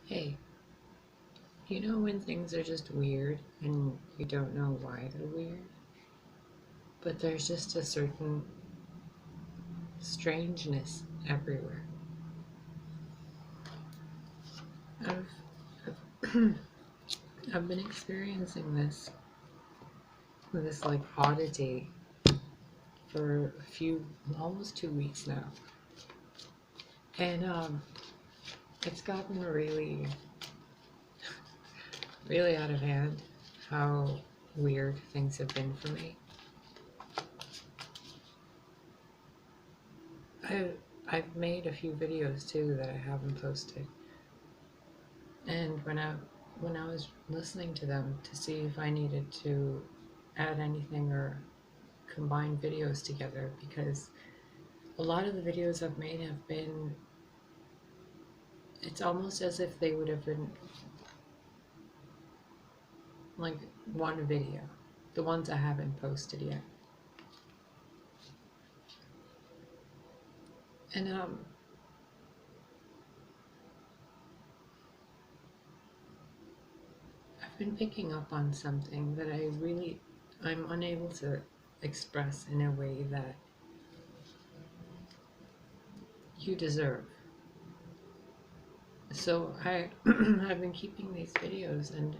Hey, you know when things are just weird and you don't know why they're weird? But there's just a certain strangeness everywhere. I've, I've been experiencing this like oddity for almost 2 weeks now. And it's gotten really out of hand how weird things have been for me. I, I've made a few videos too that I haven't posted. And when I was listening to them to see if I needed to add anything or combine videos together, because a lot of the videos I've made have been, it's almost as if they would have been like one video, the ones I haven't posted yet. And I've been picking up on something that I'm unable to express in a way that you deserve. So I've been keeping these videos, and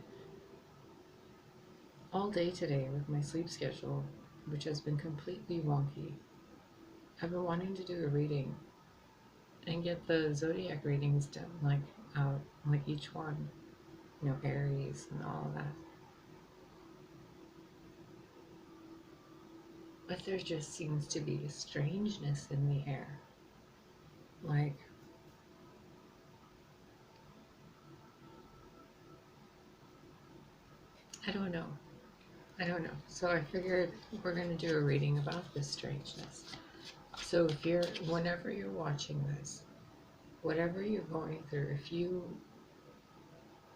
all day today with my sleep schedule, which has been completely wonky, I've been wanting to do a reading and get the zodiac readings done, like each one, Aries and all of that. But there just seems to be a strangeness in the air. Like, I don't know. I don't know. So I figured we're going to do a reading about this strangeness. So whenever you're watching this, whatever you're going through,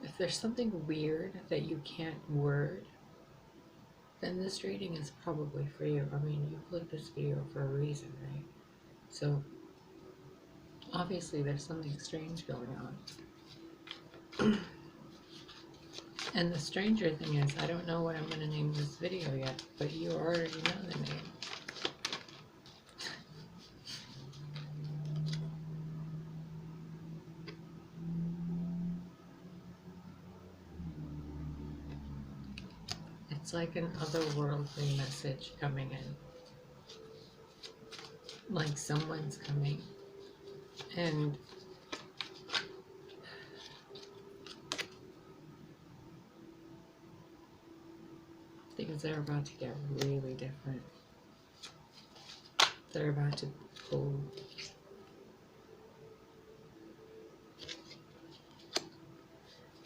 if there's something weird that you can't word, then this reading is probably for you. I mean, you clicked this video for a reason, right? So obviously there's something strange going on. And the stranger thing is, I don't know what I'm going to name this video yet, but you already know the name. It's like an otherworldly message coming in. Like someone's coming, and things are about to get really different. They're about to pull.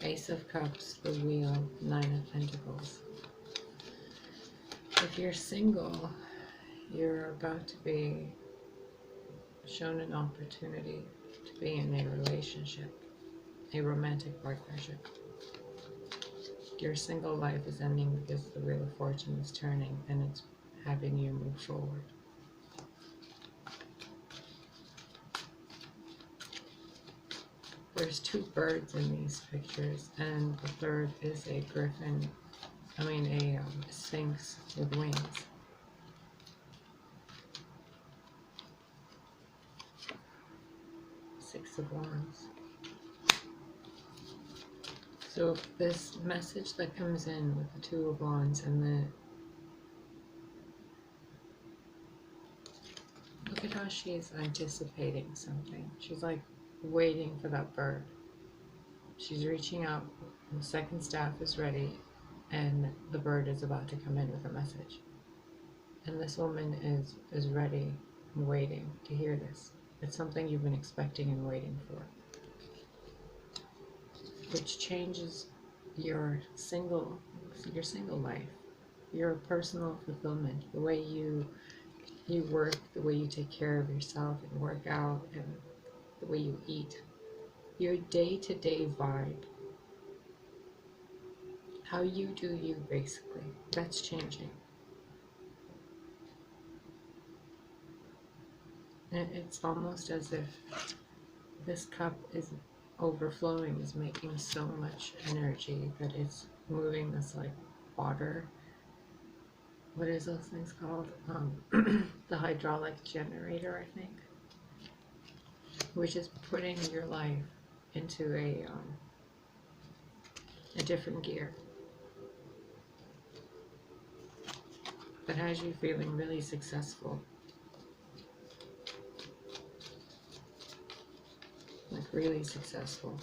Ace of Cups, the Wheel, Nine of Pentacles. If you're single, you're about to be shown an opportunity to be in a relationship, a romantic partnership. Your single life is ending because the Wheel of Fortune is turning and it's having you move forward. There's two birds in these pictures, and the third is a griffin, a sphinx with wings. Six of Wands. So this message that comes in with the Two of Wands and look at how she's anticipating something. She's like waiting for that bird. She's reaching out, the second staff is ready, and the bird is about to come in with a message. And this woman is ready and waiting to hear this. It's something you've been expecting and waiting for, which changes your single life, your personal fulfillment, the way you work, the way you take care of yourself and work out, and the way you eat, your day-to-day vibe, how you do you, basically, that's changing. And it's almost as if this cup is overflowing is making so much energy that it's moving this like water. What is those things called? The hydraulic generator, I think, which is putting your life into a different gear that has you feeling really successful, like really successful.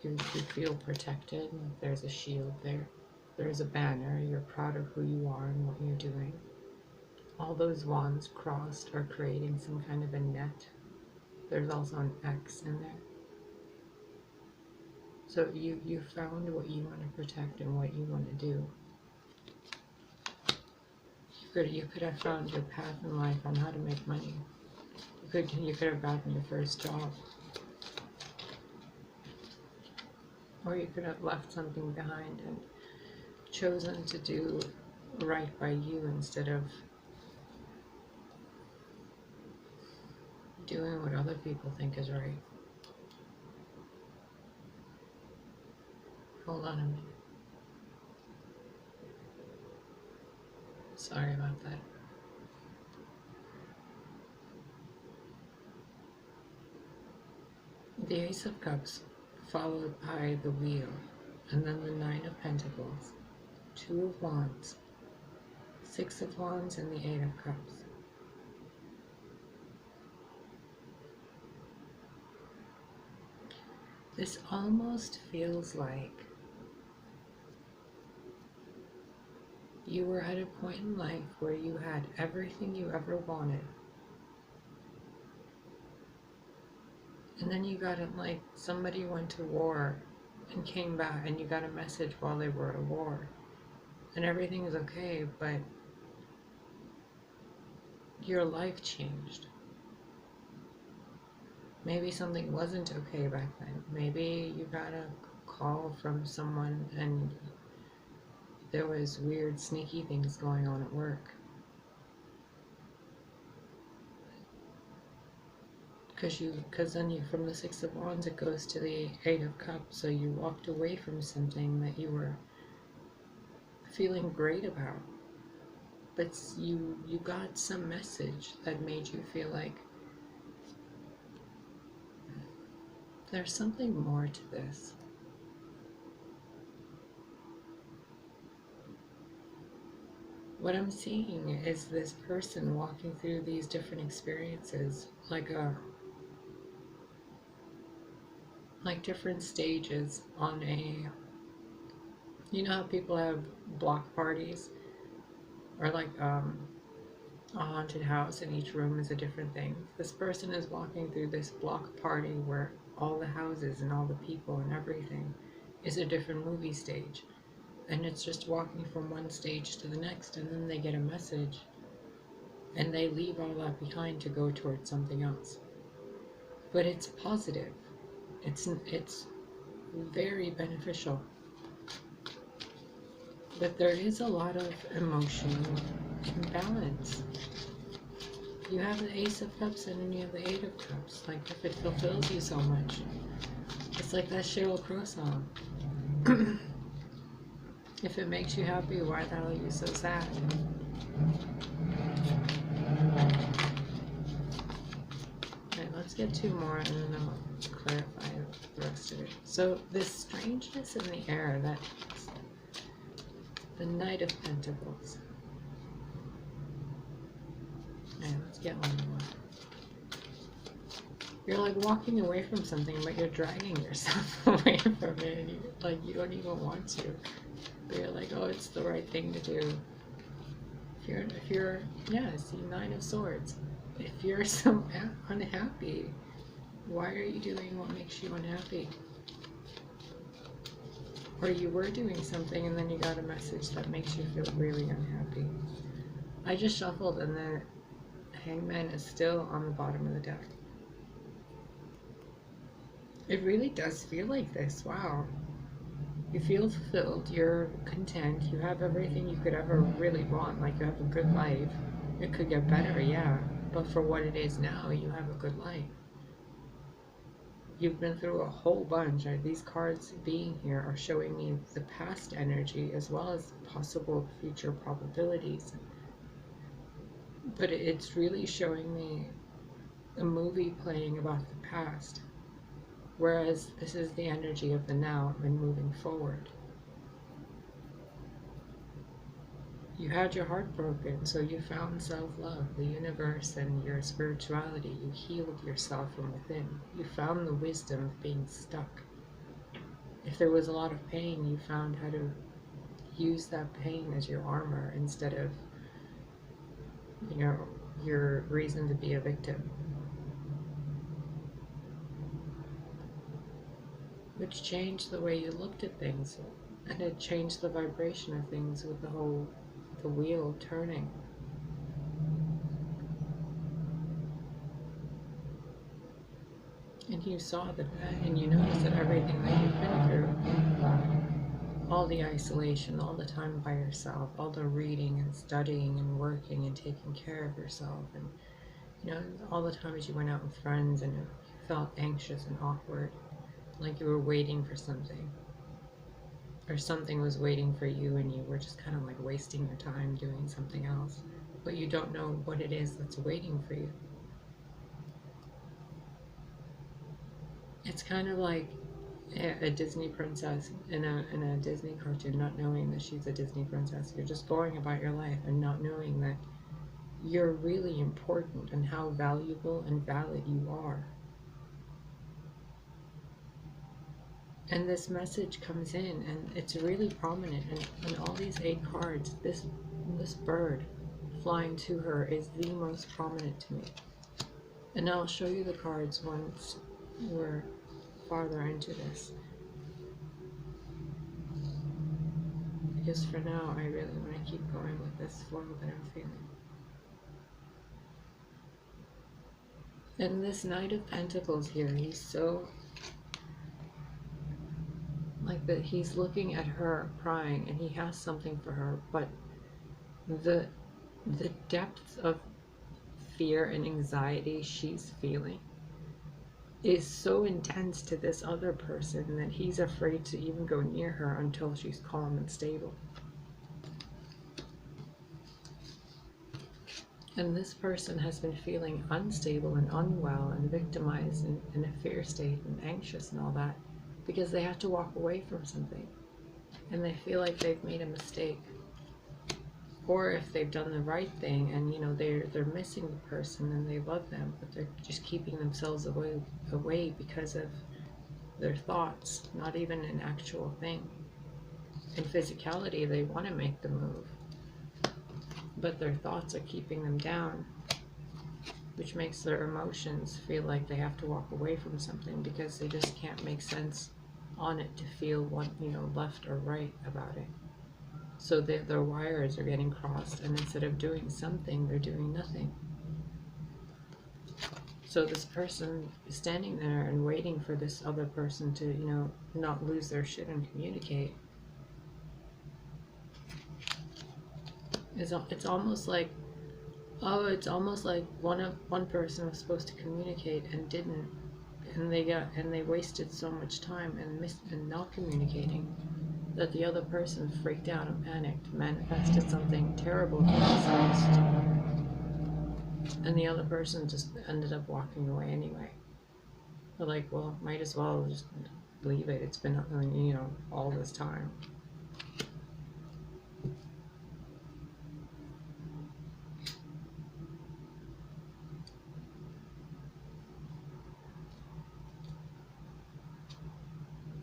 You feel protected, like there's a shield there. There's a banner, you're proud of who you are and what you're doing. All those wands crossed are creating some kind of a net. There's also an X in there. So you found what you want to protect and what you want to do. You could have found your path in life on how to make money. You could have gotten your first job. Or you could have left something behind and chosen to do right by you instead of doing what other people think is right. Hold on a minute. Sorry about that. The Ace of Cups, followed by the Wheel, and then the Nine of Pentacles, Two of Wands, Six of Wands, and the Eight of Cups. This almost feels like you were at a point in life where you had everything you ever wanted. And then you got it, like somebody went to war and came back and you got a message while they were at war. And everything is okay, but your life changed. Maybe something wasn't okay back then. Maybe you got a call from someone and there was weird, sneaky things going on at work. Because then from the Six of Wands it goes to the Eight of Cups, so you walked away from something that you were feeling great about, but you got some message that made you feel like there's something more to this. What I'm seeing is this person walking through these different experiences like different stages on you know how people have block parties, or like a haunted house and each room is a different thing. This person is walking through this block party where all the houses and all the people and everything is a different movie stage, and it's just walking from one stage to the next, and then they get a message and they leave all that behind to go towards something else. But it's positive. It's very beneficial. But there is a lot of emotional imbalance. You have the Ace of Cups and then you have the Eight of Cups. Like, if it fulfills you so much, it's like that Sheryl Crow song. If it makes you happy, why the hell are you so sad? Alright, let's get two more and then I'll clarify the rest of it. So this strangeness in the air, that the Knight of Pentacles. Alright, let's get one more. You're like walking away from something, but you're dragging yourself away from it, and you don't even want to. But you're like, oh, it's the right thing to do. If you're, yeah, see, Nine of Swords. If you're so unhappy, why are you doing what makes you unhappy? Or you were doing something and then you got a message that makes you feel really unhappy. I just shuffled and the Hangman is still on the bottom of the deck. It really does feel like this. Wow. You feel fulfilled, you're content, you have everything you could ever really want, like you have a good life. It could get better, yeah, but for what it is now, you have a good life. you've been through a whole bunch. These cards being here are showing me the past energy as well as possible future probabilities. But it's really showing me a movie playing about the past, whereas this is the energy of the now and moving forward. You had your heart broken, so you found self-love, the universe, and your spirituality. You healed yourself from within. You found the wisdom of being stuck. If there was a lot of pain, you found how to use that pain as your armor instead of, your reason to be a victim. Which changed the way you looked at things, and it changed the vibration of things with the wheel turning. And you saw that, and you noticed that everything that you've been through, all the isolation, all the time by yourself, all the reading and studying and working and taking care of yourself, and all the times you went out with friends and you felt anxious and awkward, like you were waiting for something, or something was waiting for you and you were just kind of like wasting your time doing something else, but you don't know what it is that's waiting for you. It's kind of like a Disney princess in a Disney cartoon, not knowing that she's a Disney princess. You're just going about your life and not knowing that you're really important and how valuable and valid you are. And this message comes in, and it's really prominent. And all these 8 cards, this bird flying to her is the most prominent to me. And I'll show you the cards once we're farther into this. Because for now, I really want to keep going with this flow that I'm feeling. And this Knight of Pentacles here, he's so like that, he's looking at her crying and he has something for her, but the depth of fear and anxiety she's feeling is so intense to this other person that he's afraid to even go near her until she's calm and stable. And this person has been feeling unstable and unwell and victimized and in a fear state and anxious and all that because they have to walk away from something and they feel like they've made a mistake, or if they've done the right thing and they're missing the person and they love them, but they're just keeping themselves away because of their thoughts, not even an actual thing. In physicality, they want to make the move, but their thoughts are keeping them down, which makes their emotions feel like they have to walk away from something because they just can't make sense on it to feel one, left or right about it. So their wires are getting crossed, and instead of doing something, they're doing nothing. So this person is standing there and waiting for this other person to, not lose their shit and communicate. It's almost like, one person was supposed to communicate and didn't, and they wasted so much time and not communicating that the other person freaked out and panicked, manifested something terrible for themselves, and the other person just ended up walking away anyway. They're like, well, might as well just leave it. It's been, all this time.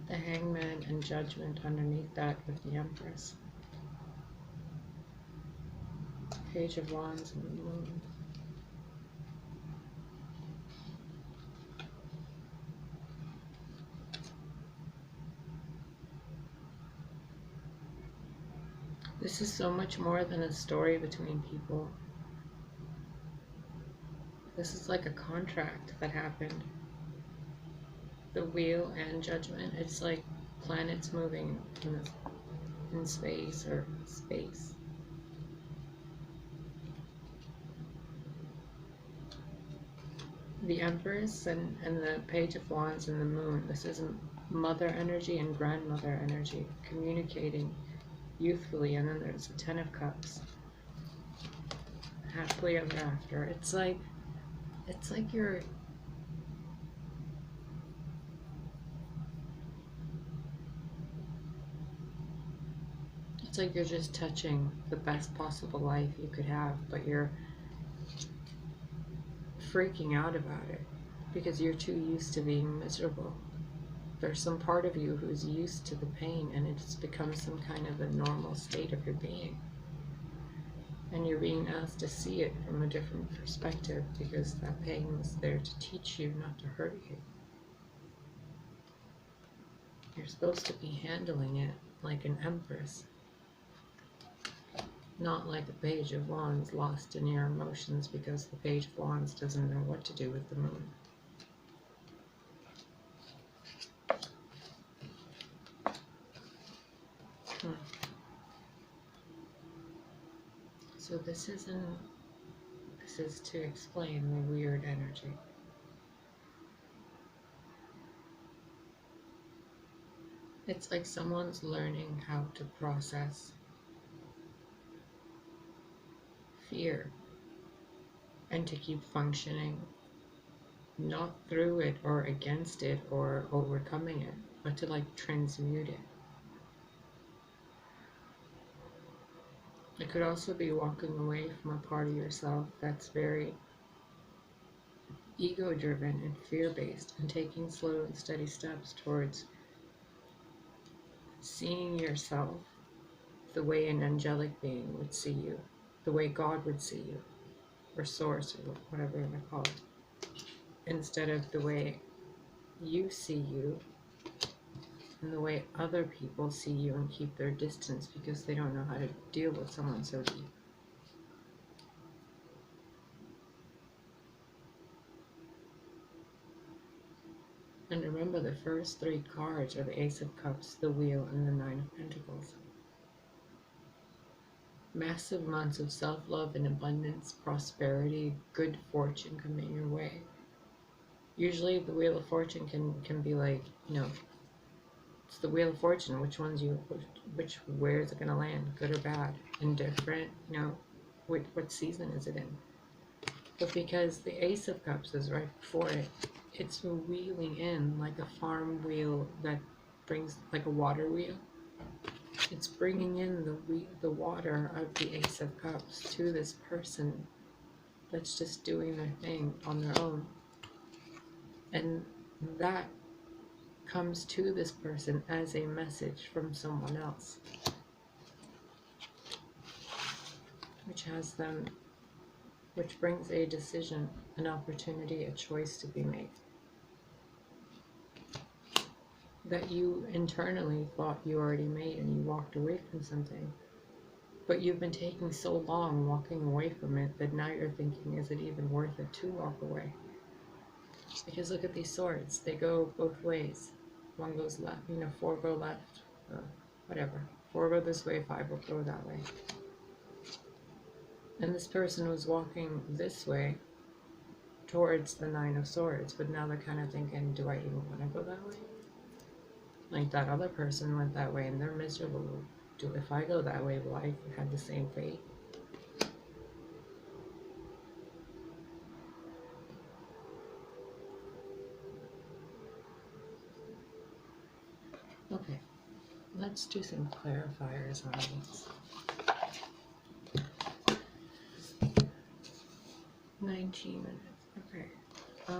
The Hangman and Judgment underneath that with the Empress. Page of Wands and the Moon. This is so much more than a story between people. This is like a contract that happened. The Wheel and Judgment. It's like planets moving in space or space. The Empress and the Page of Wands and the Moon. This is mother energy and grandmother energy communicating youthfully, and then there's the Ten of Cups. Happily ever after. It's like you're just touching the best possible life you could have, but you're freaking out about it because you're too used to being miserable. There's some part of you who's used to the pain, and it's become some kind of a normal state of your being. And you're being asked to see it from a different perspective because that pain was there to teach you, not to hurt you. You're supposed to be handling it like an empress, not like a Page of Wands lost in your emotions because the Page of Wands doesn't know what to do with the moon. So this is to explain the weird energy. It's like someone's learning how to process fear and to keep functioning, not through it or against it or overcoming it, but to like transmute it. It could also be walking away from a part of yourself that's very ego-driven and fear-based, and taking slow and steady steps towards seeing yourself the way an angelic being would see you, the way God would see you, or Source, or whatever you want to call it, instead of the way you see you and the way other people see you and keep their distance because they don't know how to deal with someone so deep. And remember, the first three cards are the Ace of Cups, the Wheel, and the Nine of Pentacles. Massive amounts of self-love and abundance, prosperity, good fortune coming your way. Usually the Wheel of Fortune can be like, it's the Wheel of Fortune. Where is it going to land? Good or bad? Indifferent? What season is it in? But because the Ace of Cups is right before it, it's wheeling in like a farm wheel that brings, like a water wheel. It's bringing in the water of the Ace of Cups to this person that's just doing their thing on their own. And that comes to this person as a message from someone else, which brings a decision, an opportunity, a choice to be made that you internally thought you already made, and you walked away from something, but you've been taking so long walking away from it that now you're thinking, is it even worth it to walk away? Because look at these swords, they go both ways. One goes left, 4 go left, whatever. 4 go this way, 5 will go that way. And this person was walking this way towards the 9 of Swords, but now they're kind of thinking, do I even want to go that way? Like that other person went that way and they're miserable. If I go that way, will I have the same fate? Okay, let's do some clarifiers on this. 19 minutes, okay. I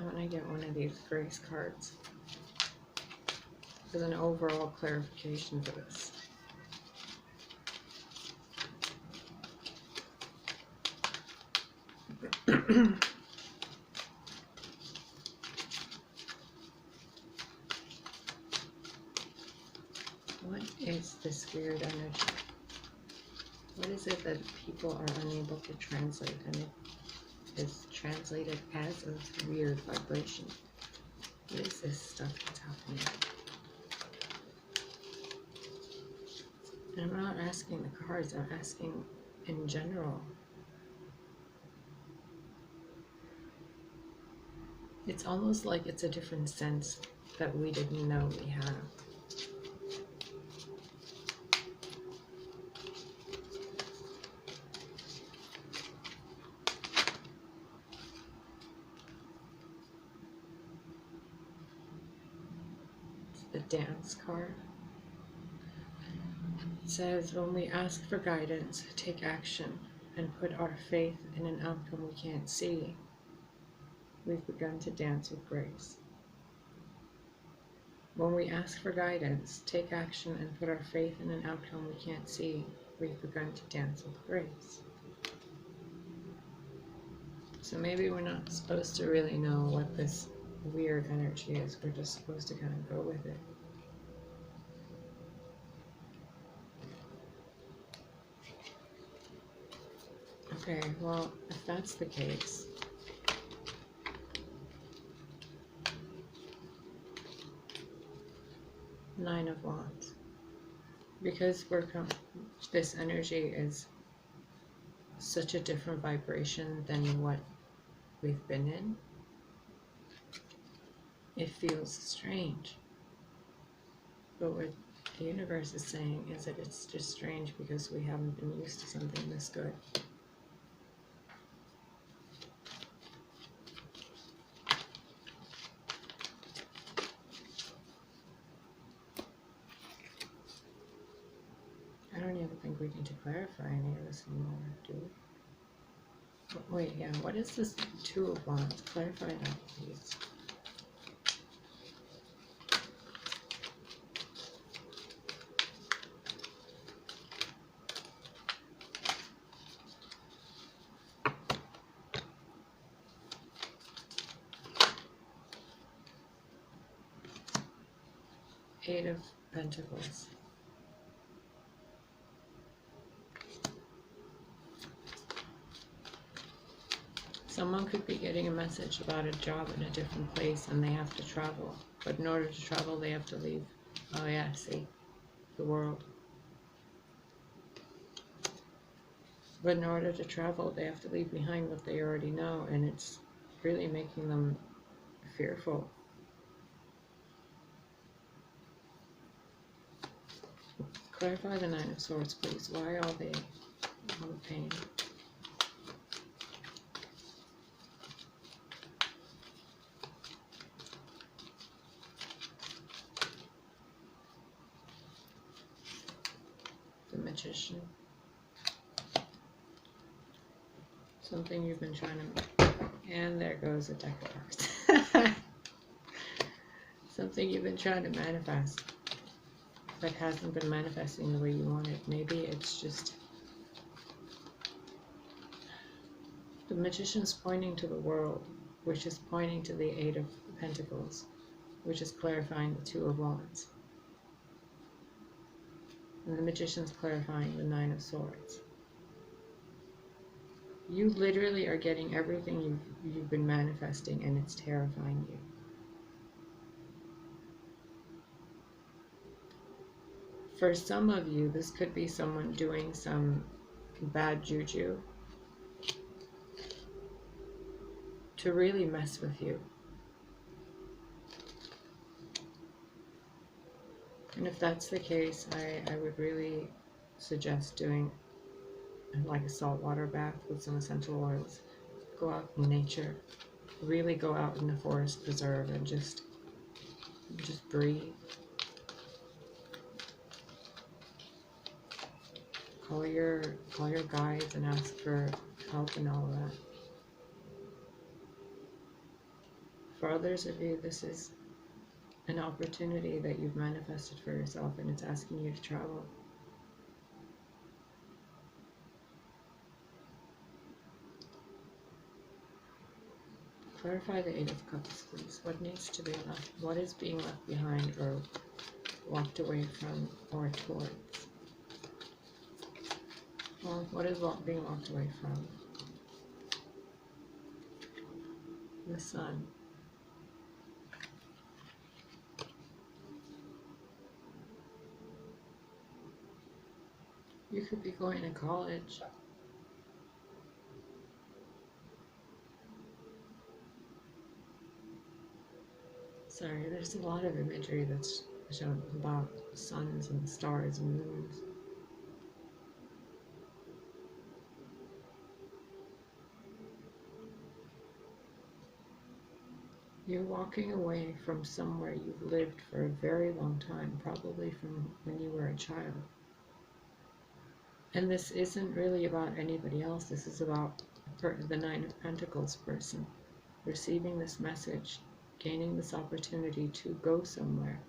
want to get one of these grace cards as an overall clarification for this. What is this weird energy? What is it that people are unable to translate, and it is translated as a weird vibration? What is this stuff that's happening? I'm not asking the cards, I'm asking in general. It's almost like it's a different sense that we didn't know we have. It's the dance card. It says, when we ask for guidance, take action, and put our faith in an outcome we can't see, we've begun to dance with grace. When we ask for guidance, take action, and put our faith in an outcome we can't see, we've begun to dance with grace. So maybe we're not supposed to really know what this weird energy is. We're just supposed to kind of go with it. Okay, well, if that's the case, Nine of Wands. Because this energy is such a different vibration than what we've been in, it feels strange. But what the universe is saying is that it's just strange because we haven't been used to something this good. I don't even think we need to clarify any of this anymore, do we? Wait, yeah, what is this Two of Wands? Clarify that, please. Eight of Pentacles. Someone could be getting a message about a job in a different place and they have to travel. But in order to travel, they have to leave. Oh yeah, see? The world. But in order to travel, they have to leave behind what they already know, and it's really making them fearful. Clarify the Nine of Swords, please. Why are they on pain? The Magician. Something you've been trying to... And there goes a deck of cards. Something you've been trying to manifest that hasn't been manifesting the way you want it. Maybe it's just... The Magician's pointing to the world, which is pointing to the Eight of Pentacles, which is clarifying the Two of Wands. And the Magician's clarifying the Nine of Swords. You literally are getting everything you've been manifesting, and it's terrifying you. For some of you, this could be someone doing some bad juju to really mess with you. And if that's the case, I would really suggest doing like a saltwater bath with some essential oils. Go out in nature. Really go out in the forest preserve and just breathe. Call your guides and ask for help and all of that. For others of you, this is an opportunity that you've manifested for yourself, and it's asking you to travel. Clarify the Eight of Cups, please. What needs to be left? What is being left behind or walked away from or towards? Well, what is being walked away from? The Sun. You could be going to college. Sorry, there's a lot of imagery that's shown about suns and stars and moons. You're walking away from somewhere you've lived for a very long time, probably from when you were a child. And this isn't really about anybody else. This is about the Nine of Pentacles person receiving this message, gaining this opportunity to go somewhere.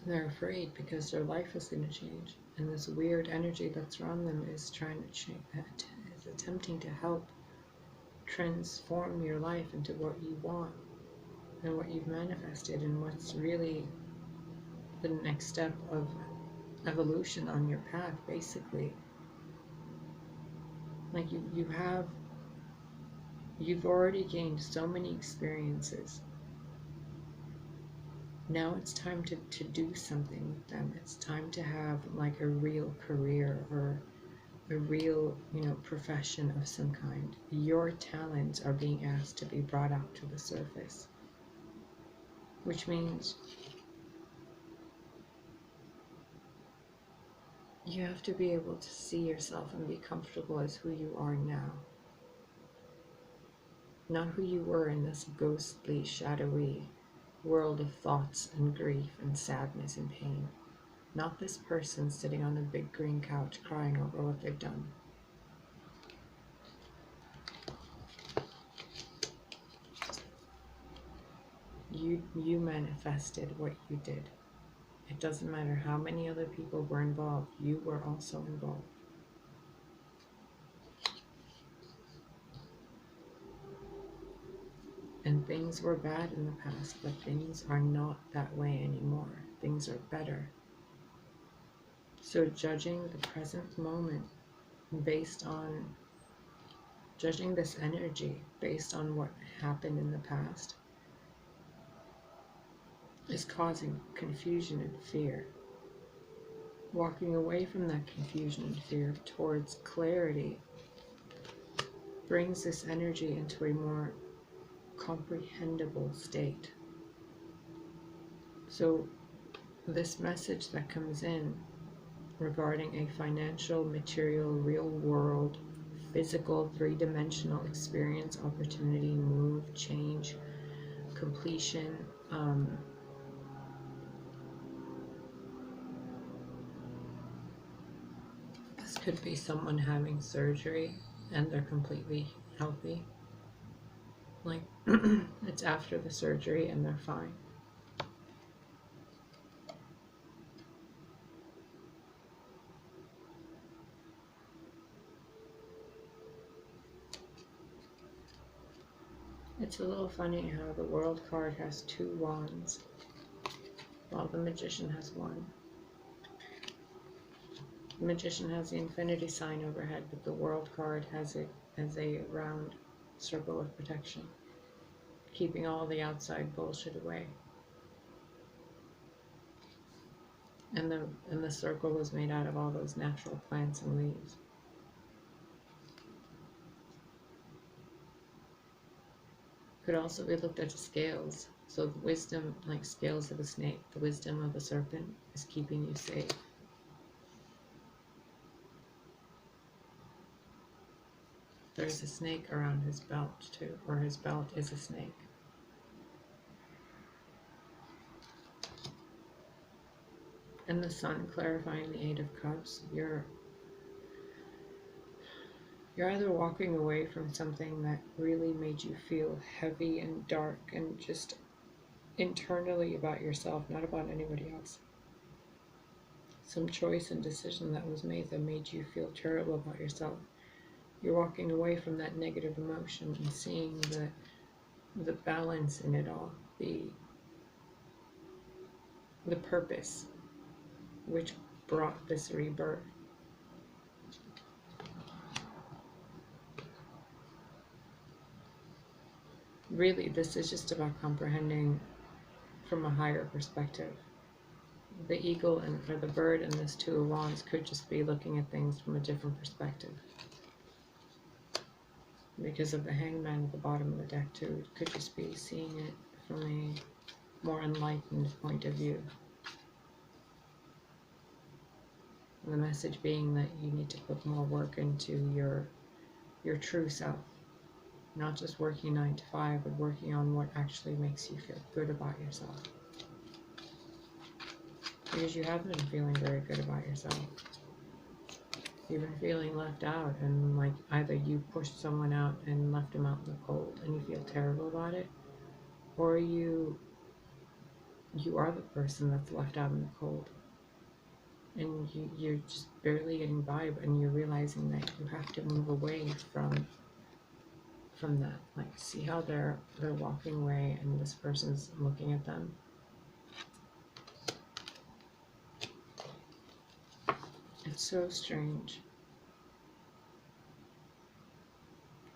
They're afraid because their life is going to change. And this weird energy that's around them is trying to change, is attempting to help transform your life into what you want and what you've manifested and what's really the next step of evolution on your path, basically. Like you've already gained so many experiences. Now it's time to do something with them. It's time to have like a real career or a real, profession of some kind. Your talents are being asked to be brought out to the surface, which means you have to be able to see yourself and be comfortable as who you are now. Not who you were in this ghostly, shadowy world of thoughts and grief and sadness and pain. Not this person sitting on a big green couch crying over what they've done. You manifested what you did. It doesn't matter how many other people were involved, you were also involved. And things were bad in the past, but things are not that way anymore. Things are better. So judging the present moment judging this energy based on what happened in the past is causing confusion and fear. Walking away from that confusion and fear towards clarity brings this energy into a more comprehensible state. So this message that comes in regarding a financial, material, real world, physical, three-dimensional experience, opportunity, move, change, completion, this could be someone having surgery and they're completely healthy. Like, it's after the surgery and they're fine. It's a little funny how the World card has two wands, while the Magician has one. The Magician has the infinity sign overhead, but the World card has it as a round circle of protection, keeping all the outside bullshit away. And the circle was made out of all those natural plants and leaves. Could also be looked at as scales. So the wisdom, like scales of a snake, the wisdom of a serpent is keeping you safe. There's a snake around his belt too, or his belt is a snake. And the Sun clarifying the Eight of Cups. You're either walking away from something that really made you feel heavy and dark and just internally about yourself, not about anybody else. Some choice and decision that was made that made you feel terrible about yourself. You're walking away from that negative emotion and seeing the balance in it all, the purpose which brought this rebirth. Really, this is just about comprehending from a higher perspective the eagle and or the bird and this Two of Wands could just be looking at things from a different perspective. Because of the Hangman at the bottom of the deck too, it could just be seeing it from a more enlightened point of view. And the message being that you need to put more work into your true self. Not just working 9 to 5, but working on what actually makes you feel good about yourself. Because you have been feeling very good about yourself. You've been feeling left out, and like either you pushed someone out and left them out in the cold and you feel terrible about it, or you are the person that's left out in the cold. And you're just barely getting by, and you're realizing that you have to move away from that. Like, see how they're walking away and this person's looking at them. It's so strange.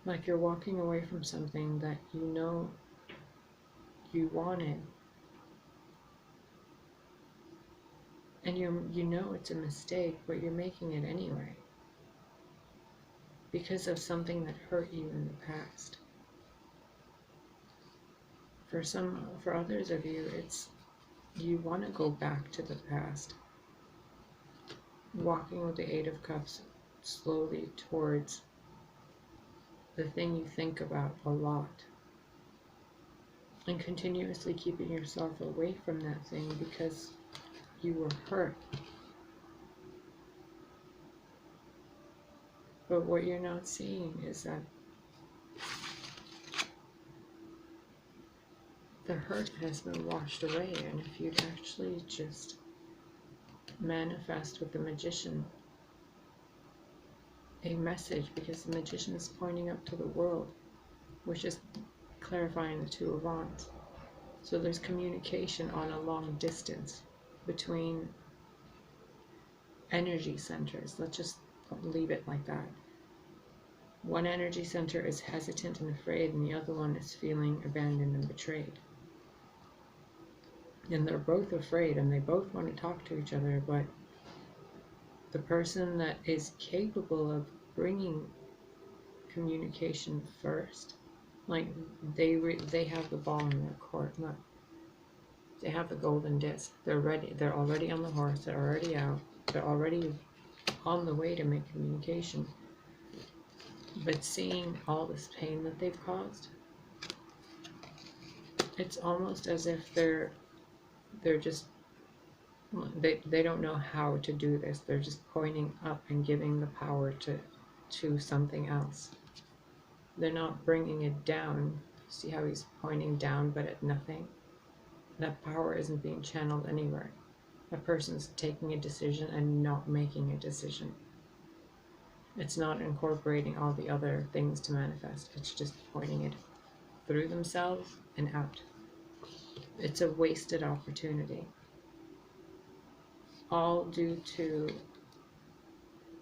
Like you're walking away from something that you know you wanted. And you know it's a mistake, but you're making it anyway. Because of something that hurt you in the past. For others of you, it's you want to go back to the past. Walking with the Eight of Cups slowly towards the thing you think about a lot. And continuously keeping yourself away from that thing because you were hurt. But what you're not seeing is that the hurt has been washed away, and if you'd actually just manifest with the Magician a message, because the Magician is pointing up to the world, which is clarifying the Two of Wands. So there's communication on a long distance between energy centers. Let's just leave it like that. One energy center is hesitant and afraid, and the other one is feeling abandoned and betrayed. And they're both afraid, and they both want to talk to each other, but the person that is capable of bringing communication first, like they have the ball in their court. Look, they have the golden disc. They're ready. They're already on the horse. They're already out. They're already on the way to make communication. But seeing all this pain that they've caused, it's almost as if they're just, they don't know how to do this. They're just pointing up and giving the power to something else. They're not bringing it down. See how he's pointing down but at nothing? That power isn't being channeled anywhere. That person's taking a decision and not making a decision. It's not incorporating all the other things to manifest. It's just pointing it through themselves and out. It's a wasted opportunity. All due to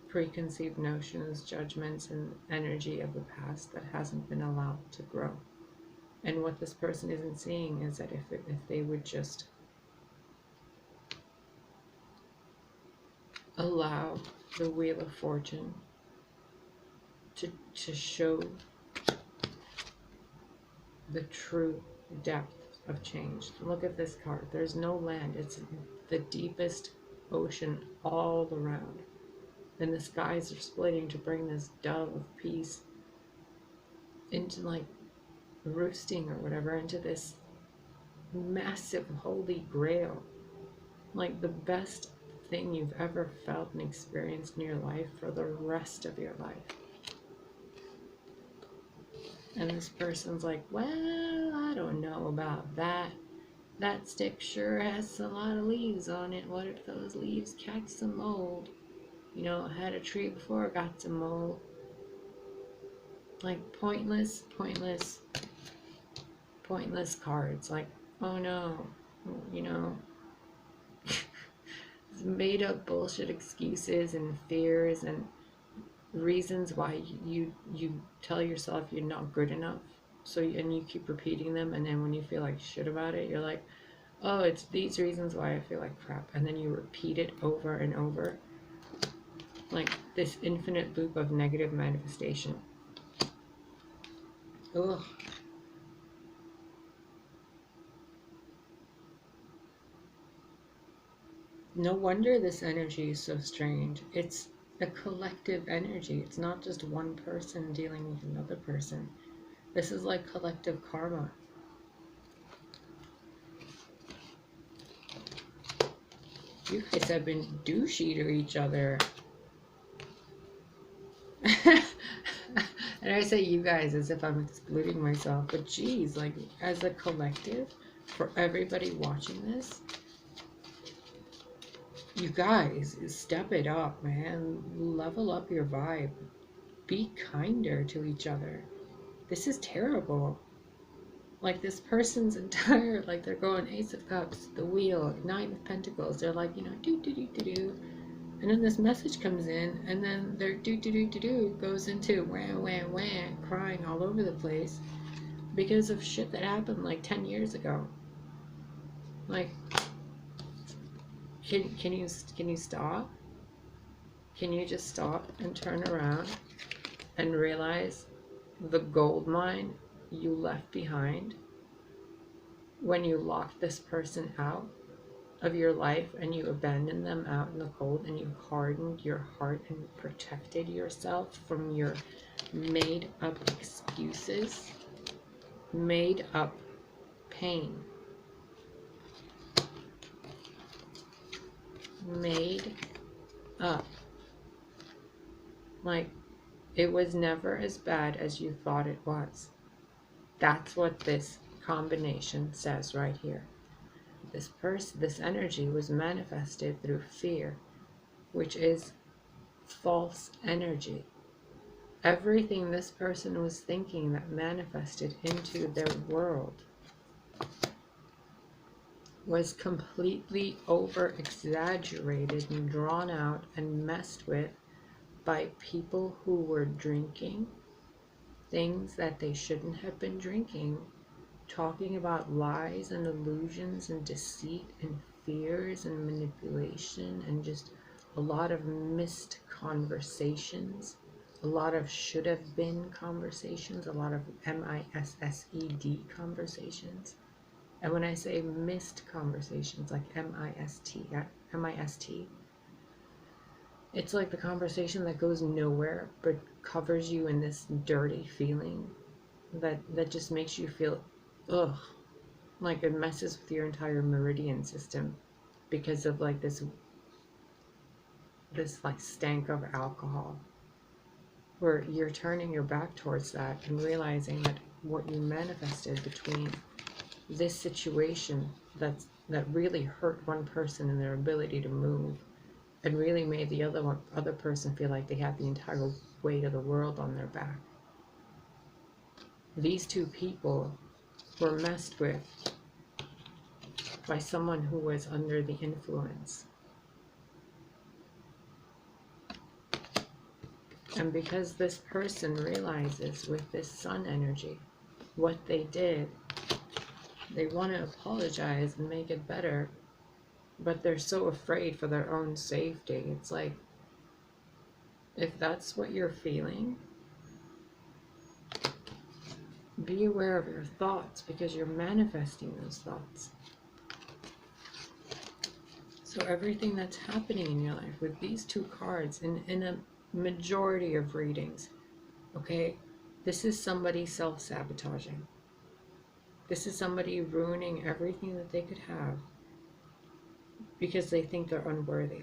preconceived notions, judgments, and energy of the past that hasn't been allowed to grow. And what this person isn't seeing is that if they would just allow the Wheel of Fortune to show the true depth of change. Look at this card. There's no land. It's the deepest ocean all around. And the skies are splitting to bring this dove of peace into like roosting or whatever, into this massive holy grail. Like the best thing you've ever felt and experienced in your life for the rest of your life. And this person's like, well, I don't know about that. That stick sure has a lot of leaves on it. What if those leaves catch some mold? You know, I had a tree before, got some mold. Like pointless cards. Like, oh no, you know, made up bullshit excuses and fears and reasons why you tell yourself you're not good enough. So and you keep repeating them, and then when you feel like shit about it, you're like, oh, it's these reasons why I feel like crap. And then you repeat it over and over. Like this infinite loop of negative manifestation. Ugh. No wonder this energy is so strange. It's a collective energy. It's not just one person dealing with another person. This is like collective karma. You guys have been douchey to each other. And I say you guys as if I'm excluding myself, but geez, like as a collective, for everybody watching this, you guys, step it up, man. Level up your vibe. Be kinder to each other. This is terrible. Like this person's entire, like they're going Ace of Cups, the Wheel, Nine of Pentacles. They're like, do do do do do. And then this message comes in, and then their do goes into wah wah wah, crying all over the place because of shit that happened like 10 years ago. Like, can you stop? Can you just stop and turn around and realize the gold mine you left behind when you locked this person out of your life and you abandoned them out in the cold and you hardened your heart and protected yourself from your made up excuses, made up pain, made up. Like, it was never as bad as you thought it was. That's what this combination says right here. This energy was manifested through fear, which is false energy. Everything this person was thinking that manifested into their world was completely over exaggerated and drawn out and messed with by people who were drinking things that they shouldn't have been drinking, talking about lies and illusions and deceit and fears and manipulation and just a lot of missed conversations, a lot of should have been conversations, a lot of MISSED conversations. And when I say missed conversations, like MIST, it's like the conversation that goes nowhere but covers you in this dirty feeling that just makes you feel, ugh, like it messes with your entire meridian system because of like this like stank of alcohol, where you're turning your back towards that and realizing that what you manifested between this situation that really hurt one person in their ability to move and really made the other person feel like they had the entire weight of the world on their back. These two people were messed with by someone who was under the influence. And because this person realizes with this sun energy what they did, they want to apologize and make it better, but they're so afraid for their own safety. It's like, if that's what you're feeling, be aware of your thoughts, because you're manifesting those thoughts. So everything that's happening in your life with these two cards in a majority of readings, okay, this is somebody self-sabotaging. This is somebody ruining everything that they could have because they think they're unworthy.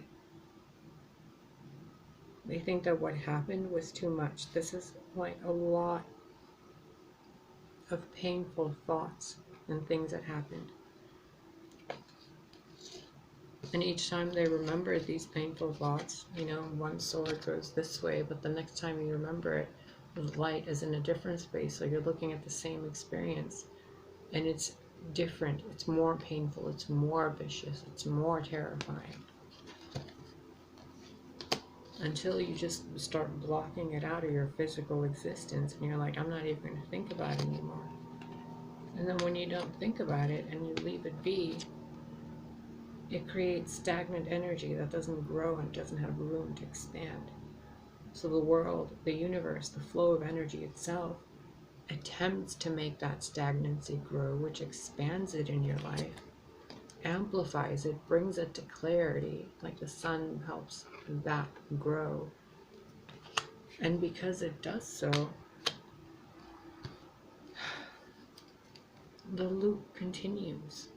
They think that what happened was too much. This is like a lot of painful thoughts and things that happened. And each time they remember these painful thoughts, one sword goes this way, but the next time you remember it, the light is in a different space. So you're looking at the same experience, and it's different. It's more painful. It's more vicious. It's more terrifying. Until you just start blocking it out of your physical existence, and you're like, I'm not even going to think about it anymore. And then when you don't think about it and you leave it be, it creates stagnant energy that doesn't grow and doesn't have room to expand. So the world, the universe, the flow of energy itself attempts to make that stagnancy grow, which expands it in your life, amplifies it, brings it to clarity, like the sun helps that grow. And because it does so, the loop continues.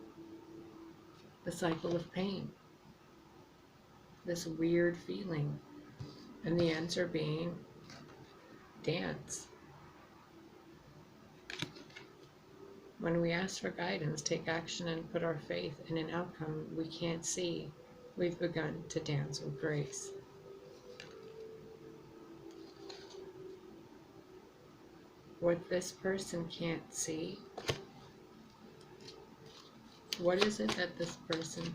The cycle of pain, this weird feeling, and the answer being dance. When we ask for guidance, take action, and put our faith in an outcome we can't see, we've begun to dance with grace. What this person can't see, what is it that this person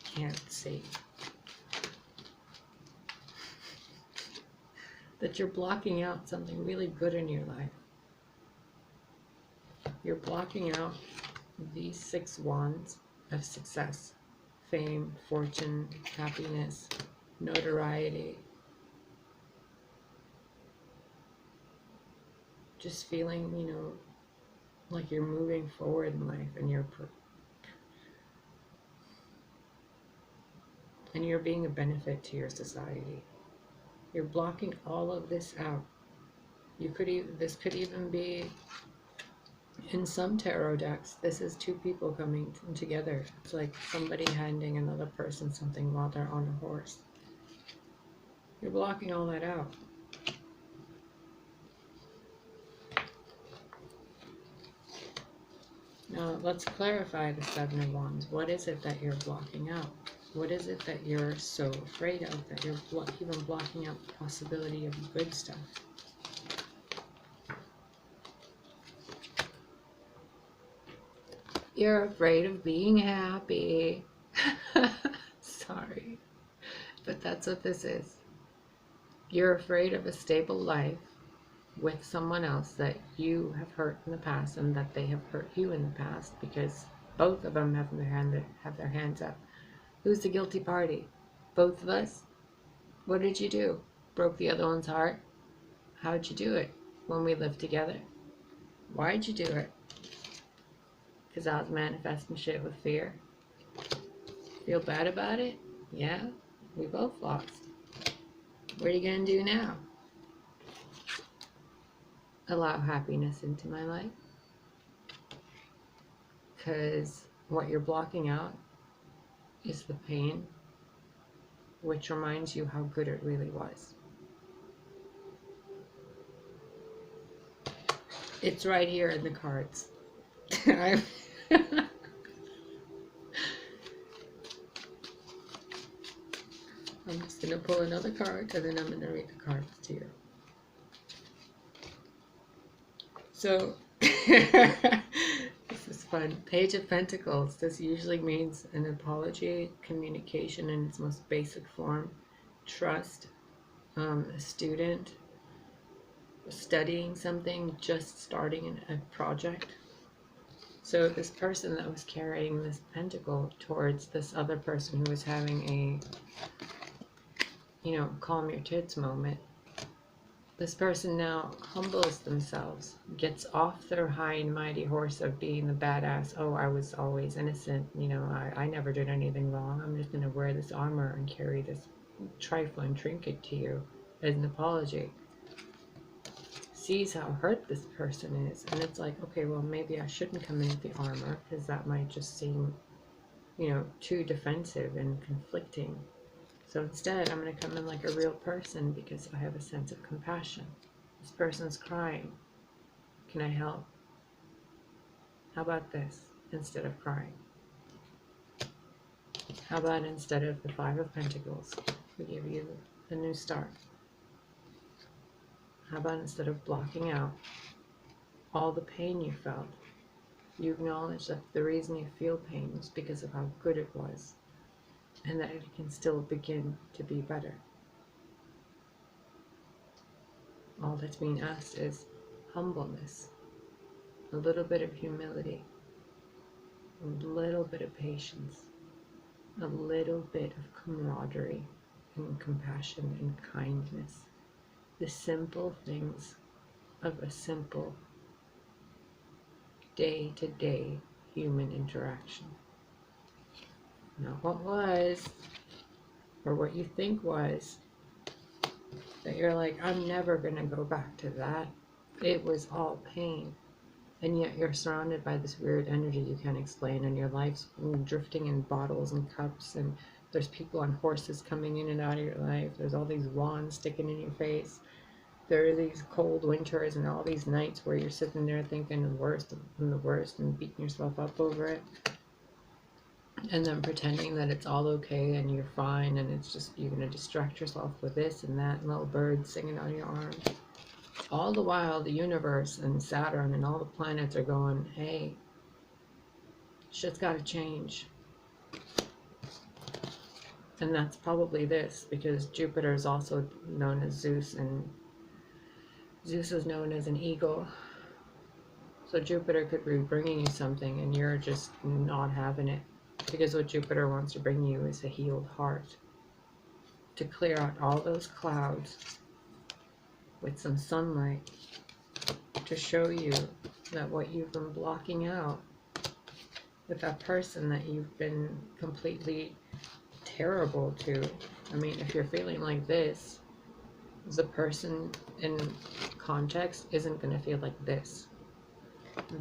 can't see? That you're blocking out something really good in your life. You're blocking out these 6 wands of success, fame, fortune, happiness, notoriety. Just feeling, like you're moving forward in life and you're being a benefit to your society. You're blocking all of this out. This could even be, in some tarot decks, this is 2 people coming together. It's like somebody handing another person something while they're on a horse. You're blocking all that out. Now, let's clarify the 7 of Wands. What is it that you're blocking out? What is it that you're so afraid of that you're even blocking out the possibility of good stuff? You're afraid of being happy. Sorry, but that's what this is. You're afraid of a stable life with someone else that you have hurt in the past and that they have hurt you in the past, because both of them have their hands up. Who's the guilty party? Both of us? What did you do? Broke the other one's heart? How'd you do it? When we lived together? Why'd you do it? Because I was manifesting shit with fear. Feel bad about it? Yeah, we both lost. What are you gonna do now? Allow happiness into my life. Because what you're blocking out is the pain, which reminds you how good it really was. It's right here in the cards. I'm just going to pull another card, and then I'm going to read the cards to you. So, this is fun. Page of Pentacles. This usually means an apology, communication in its most basic form, trust, a student, studying something, just starting a project. So this person that was carrying this pentacle towards this other person who was having a, calm your tits moment, this person now humbles themselves, gets off their high and mighty horse of being the badass. Oh, I was always innocent. I never did anything wrong. I'm just going to wear this armor and carry this trifling trinket to you as an apology. Sees how hurt this person is, and it's like, okay, well, maybe I shouldn't come in with the armor, because that might just seem, too defensive and conflicting. So instead, I'm going to come in like a real person, because I have a sense of compassion. This person's crying. Can I help? How about this instead of crying? How about instead of the 5 of Pentacles, we give you a new start? How about instead of blocking out all the pain you felt, you acknowledge that the reason you feel pain is because of how good it was, and that it can still begin to be better. All that's being asked is humbleness, a little bit of humility, a little bit of patience, a little bit of camaraderie and compassion and kindness. The simple things of a simple day-to-day human interaction. Not what was, or what you think was, that you're like, I'm never going to go back to that. It was all pain. And yet you're surrounded by this weird energy you can't explain, and your life's drifting in bottles and cups, and there's people on horses coming in and out of your life. There's all these wands sticking in your face. There are these cold winters and all these nights where you're sitting there thinking the worst and the worst and beating yourself up over it. And then pretending that it's all okay and you're fine, and it's just you're going to distract yourself with this and that, and little birds singing on your arm. All the while, the universe and Saturn and all the planets are going, hey, shit's got to change. And that's probably this, because Jupiter is also known as Zeus, and Zeus is known as an eagle. So Jupiter could be bringing you something and you're just not having it. Because what Jupiter wants to bring you is a healed heart. To clear out all those clouds with some sunlight. To show you that what you've been blocking out with that person that you've been completely terrible to. I mean, if you're feeling like this, the person in context isn't going to feel like this.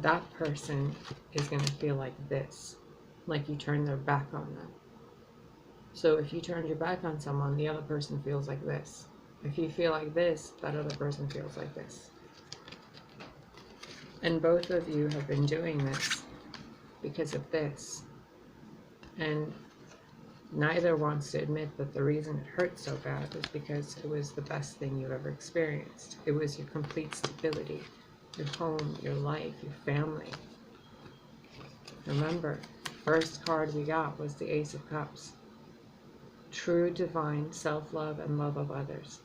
That person is going to feel like this. Like you turned their back on them. So if you turned your back on someone, the other person feels like this. If you feel like this, that other person feels like this. And both of you have been doing this because of this. And neither wants to admit that the reason it hurt so bad is because it was the best thing you ever experienced. It was your complete stability, your home, your life, your family. Remember, first card we got was the Ace of Cups. True divine self-love and love of others.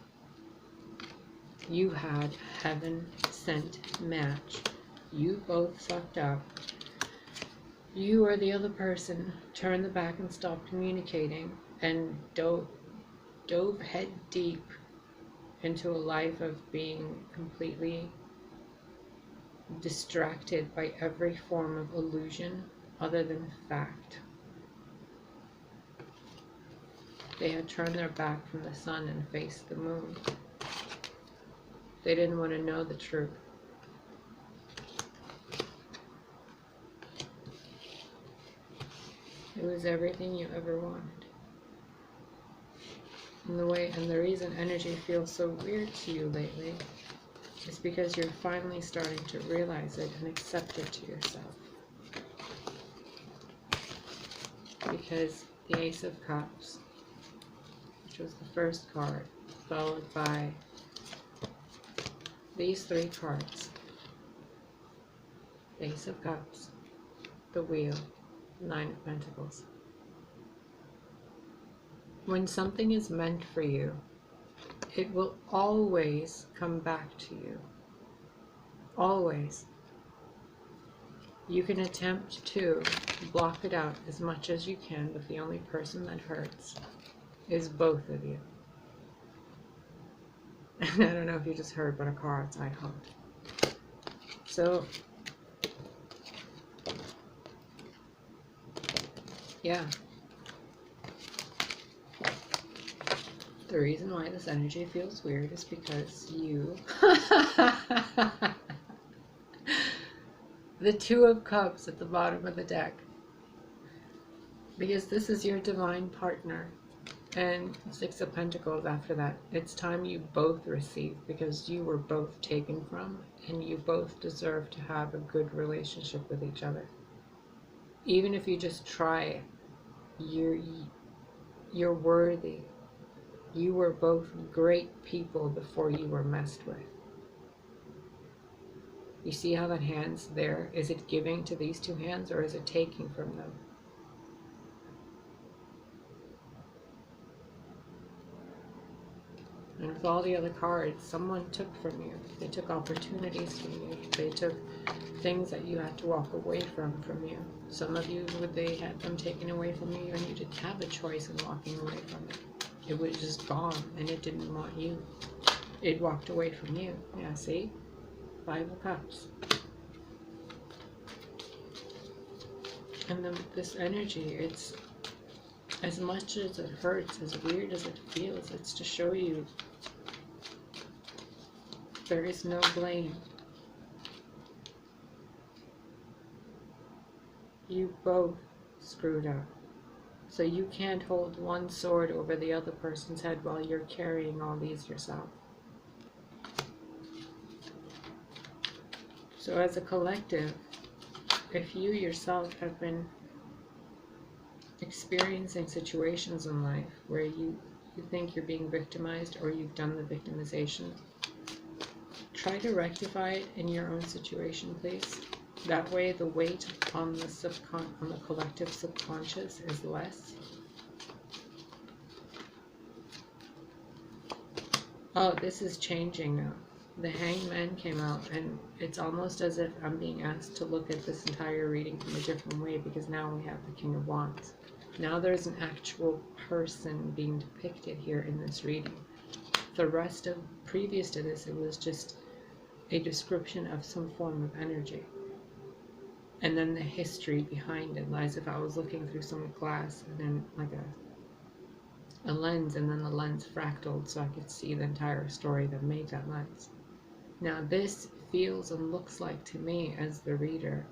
You had heaven sent match. You both sucked up. You or the other person turned the back and stopped communicating and dove head deep into a life of being completely distracted by every form of illusion other than fact. They had turned their back from the sun and faced the moon. They didn't want to know the truth. It was everything you ever wanted. And the reason energy feels so weird to you lately is because you're finally starting to realize it and accept it to yourself. Because the Ace of Cups, which was the first card, followed by these three cards. The Ace of Cups, the Wheel, Nine of Pentacles. When something is meant for you, it will always come back to you. Always. You can attempt to block it out as much as you can, but the only person that hurts is both of you. And I don't know if you just heard, but a car outside honked. So, yeah. The reason why this energy feels weird is because you... The Two of Cups at the bottom of the deck. Because this is your divine partner. And Six of Pentacles after that. It's time you both receive, because you were both taken from, and you both deserve to have a good relationship with each other. Even if you just try it, you're worthy. You were both great people before you were messed with. You see how that hand's there? Is it giving to these two hands, or is it taking from them? And with all the other cards, someone took from you. They took opportunities from you. They took things that you had to walk away from you. Some of you, they had them taken away from you and you didn't have a choice in walking away from it. It was just gone and it didn't want you. It walked away from you. Yeah, see? 5 of Cups. And then this energy, it's, as much as it hurts, as weird as it feels, it's to show you there is no blame. You both screwed up. So you can't hold one sword over the other person's head while you're carrying all these yourself. So as a collective, if you yourself have been experiencing situations in life where you think you're being victimized or you've done the victimization, try to rectify it in your own situation, please. That way the weight on the collective subconscious is less. Oh, this is changing now. The Hangman came out, and it's almost as if I'm being asked to look at this entire reading from a different way, because now we have the King of Wands. Now there's an actual person being depicted here in this reading. The rest of, previous to this, it was just a description of some form of energy. And then the history behind it, as if I was looking through some glass and then like a lens, and then the lens fractaled so I could see the entire story that made that lens. Now this feels and looks like to me, as the reader,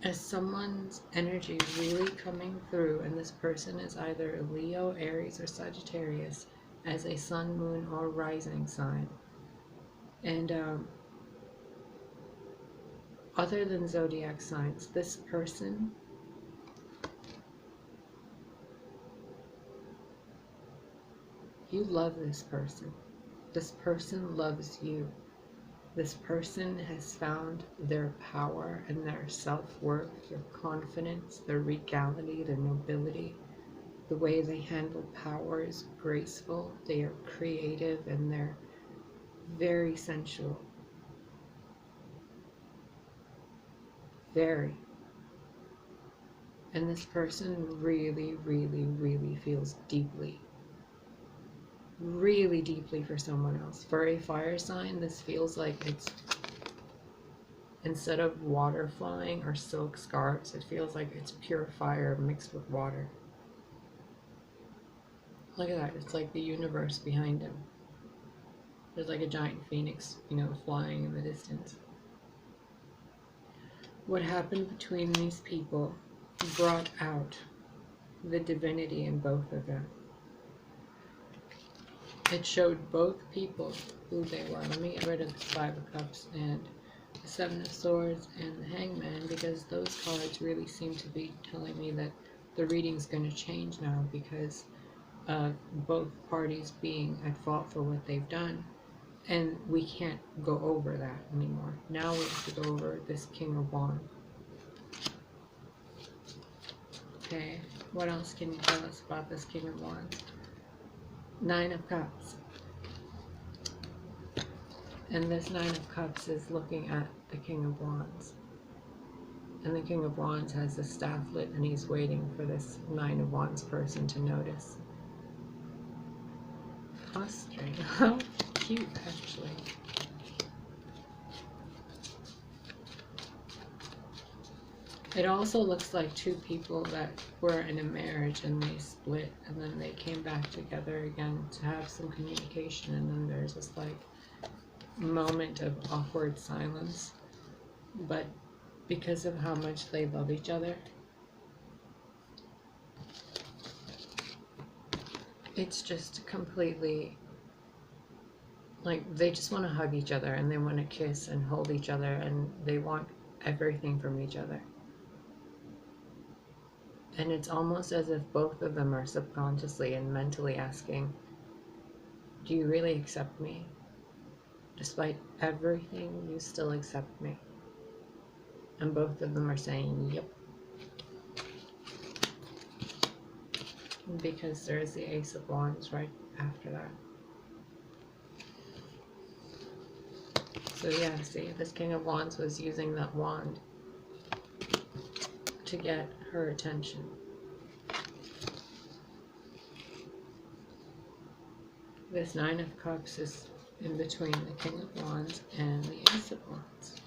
as someone's energy really coming through, and this person is either a Leo, Aries, or Sagittarius, as a sun, moon, or rising sign. And other than zodiac signs, this person you love this person. This person loves you. This person has found their power and their self-worth, their confidence, their regality, their nobility. The way they handle power is graceful. They are creative and they're very sensual. Very. And this person really, really, really feels deeply. Really deeply for someone else. For a fire sign, this feels like it's, instead of water flying or silk scarves, it feels like it's pure fire mixed with water. Look at that, it's like the universe behind him. There's like a giant phoenix, flying in the distance. What happened between these people brought out the divinity in both of them. It showed both people who they were. Let me get rid of the 5 of Cups and the 7 of Swords and the Hangman, because those cards really seem to be telling me that the reading's going to change now because of both parties being at fault for what they've done. And we can't go over that anymore. Now we have to go over this King of Wands. Okay, what else can you tell us about this King of Wands? 9 of Cups. And this 9 of Cups is looking at the King of Wands. And the King of Wands has a staff lit and he's waiting for this 9 of Wands person to notice. Frustrating. How cute, actually. It also looks like 2 people that were in a marriage and they split and then they came back together again to have some communication, and then there's this like moment of awkward silence, but because of how much they love each other, it's just completely like they just want to hug each other and they want to kiss and hold each other and they want everything from each other. And it's almost as if both of them are subconsciously and mentally asking, do you really accept me? Despite everything, you still accept me. And both of them are saying, yep. because there's the Ace of Wands right after that. So yeah, see, this King of Wands was using that wand to get her attention. This Nine of Cups is in between the King of Wands and the Ace of Wands.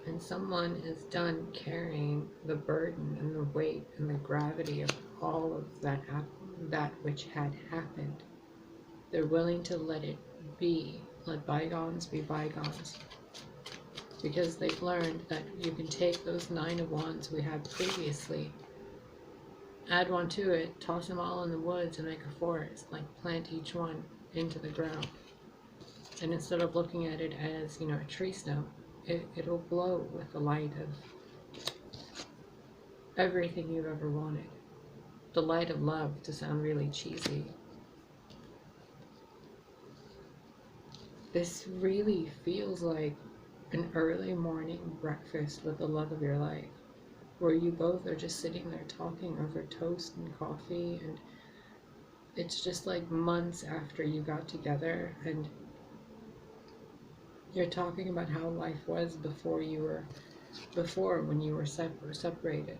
And someone is done carrying the burden and the weight and the gravity of all of that which had happened. They're willing to let it be, let bygones be bygones. Because they've learned that you can take those Nine of Wands we had previously, add one to it, toss them all in the woods and make a forest, like plant each one into the ground. And instead of looking at it as, you know, a tree stump, it'll glow with the light of everything you've ever wanted. The light of love, to sound really cheesy. This really feels like an early morning breakfast with the love of your life, where you both are just sitting there talking over toast and coffee, and it's just like months after you got together and you're talking about how life was before when you were separated.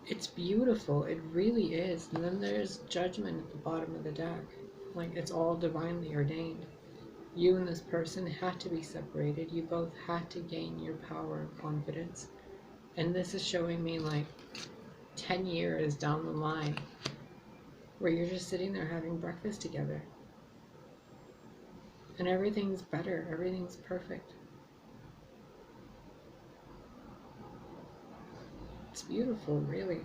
It's beautiful, it really is. And then there's judgment at the bottom of the deck, like it's all divinely ordained. You and this person had to be separated. You both had to gain your power and confidence. And this is showing me like 10 years down the line where you're just sitting there having breakfast together. And everything's better. Everything's perfect. It's beautiful, really.